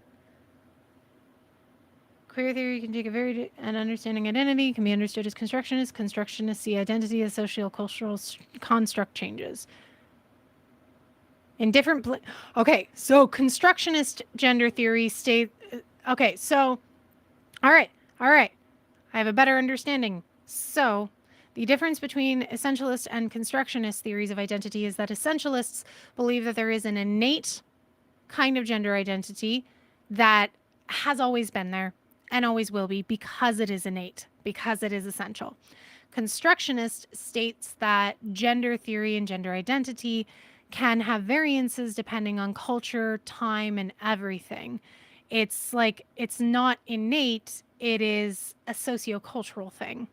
Queer theory can take a varied and understanding identity, can be understood as constructionist. Constructionists see identity as socio-cultural construct changes. In different okay, so constructionist gender theory state okay, so all right. I have a better understanding. So, the difference between essentialist and constructionist theories of identity is that essentialists believe that there is an innate kind of gender identity that has always been there and always will be because it is innate, because it is essential. Constructionist states that gender theory and gender identity can have variances depending on culture, time, and everything. It's like it's not innate, it is a sociocultural thing.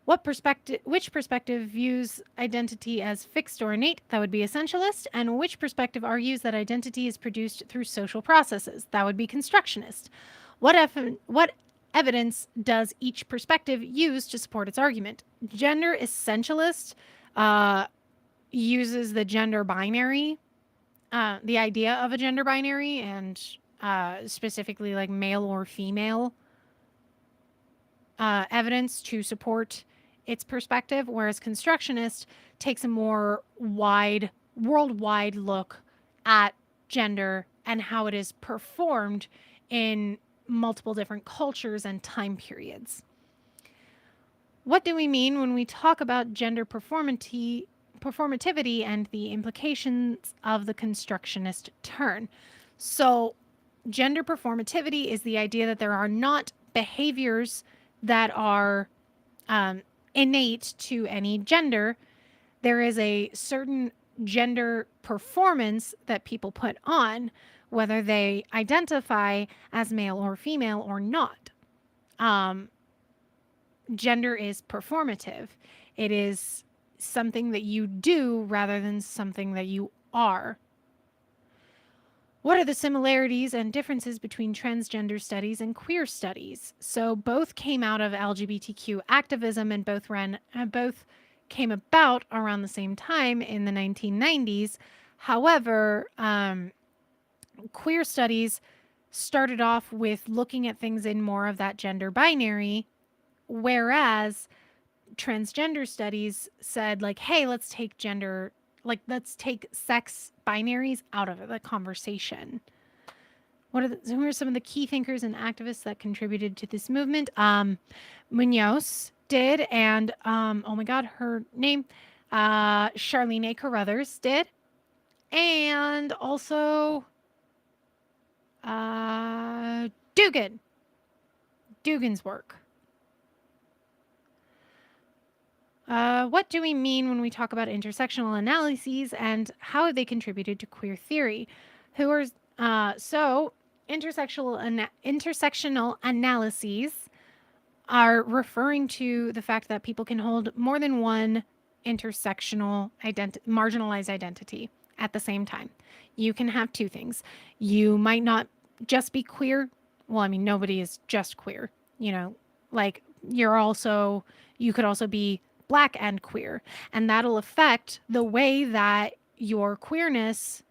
Which perspective views identity as fixed or innate? That would be essentialist. And which perspective argues that identity is produced through social processes? That would be constructionist. What evidence does each perspective use to support its argument? Gender essentialist uses the gender binary, the idea of a gender binary, and specifically like male or female evidence to support its perspective, whereas constructionist takes a more worldwide look at gender and how it is performed in multiple different cultures and time periods. What do we mean when we talk about gender performativity and the implications of the constructionist turn? So, gender performativity is the idea that there are not behaviors that are innate to any gender. There is a certain gender performance that people put on, whether they identify as male or female or not. Gender is performative. It is something that you do rather than something that you are. What are the similarities and differences between transgender studies and queer studies? So both came out of LGBTQ activism and both came about around the same time in the 1990s. However, queer studies started off with looking at things in more of that gender binary, whereas transgender studies said like, hey, let's take sex binaries out of the conversation. Who are some of the key thinkers and activists that contributed to this movement? Munoz did, and oh my God, her name, Charlene A. Carruthers did, and also Dugan's work. What do we mean when we talk about intersectional analyses and how have they contributed to queer theory? So intersectional analyses are referring to the fact that people can hold more than one intersectional marginalized identity at the same time. You can have two things. You might not just be queer. Well, I mean, nobody is just queer. Like you could also be Black and queer, and that'll affect the way that your queerness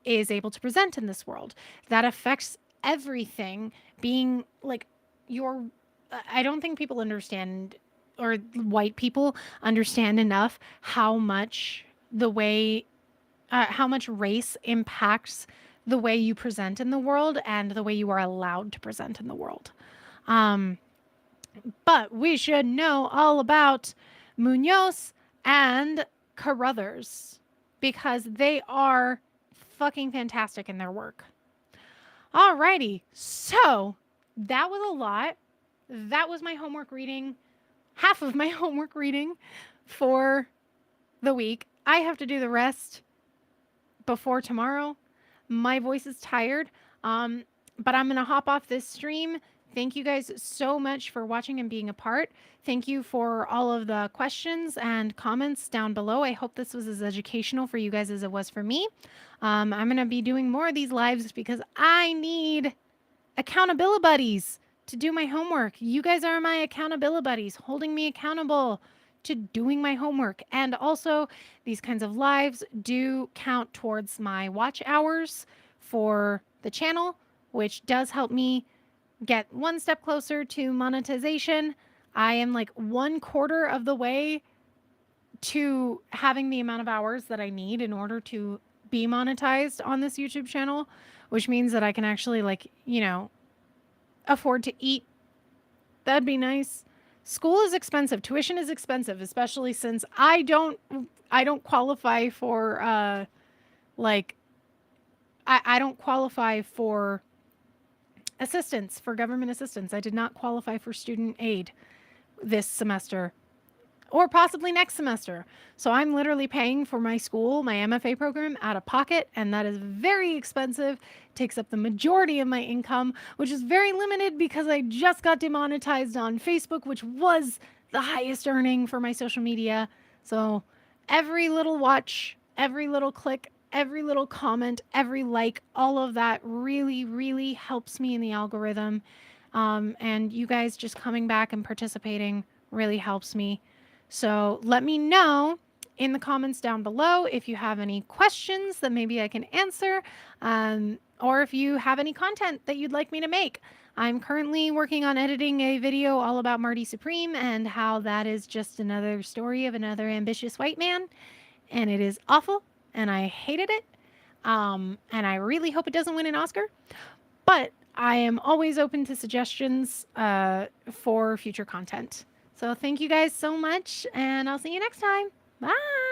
is able to present in this world. That affects everything. Being like I don't think people understand, or white people understand enough how much race impacts the way you present in the world and the way you are allowed to present in the world. But we should know all about Munoz and Carruthers. because they are fucking fantastic in their work. Alrighty, so that was a lot. That was my homework reading, half of my homework reading for the week. I have to do the rest before tomorrow. My voice is tired, but I'm going to hop off this stream. Thank you guys so much for watching and being a part. Thank you for all of the questions and comments down below. I hope this was as educational for you guys as it was for me. I'm going to be doing more of these lives because I need accountability buddies to do my homework. You guys are my accountability buddies, holding me accountable to doing my homework. And also, these kinds of lives do count towards my watch hours for the channel, which does help me get one step closer to monetization. I am like 1/4 of the way to having the amount of hours that I need in order to be monetized on this YouTube channel, which means that I can actually, like, you know, afford to eat. That'd be nice. School is expensive. Tuition is expensive, especially since I don't qualify for like I don't qualify for assistance, for government assistance. I did not qualify for student aid this semester or possibly next semester. So I'm literally paying for my school, my MFA program, out of pocket, and that is very expensive. It takes up the majority of my income, which is very limited because I just got demonetized on Facebook, which was the highest earning for my social media. So every little watch, every little click, every little comment, every like, all of that really, really helps me in the algorithm. And you guys just coming back and participating really helps me. So let me know in the comments down below if you have any questions that maybe I can answer, or if you have any content that you'd like me to make. I'm currently working on editing a video all about Marty Supreme and how that is just another story of another ambitious white man. And it is awful, and I hated it. And I really hope it doesn't win an Oscar. But I am always open to suggestions for future content. So thank you guys so much, and I'll see you next time. Bye.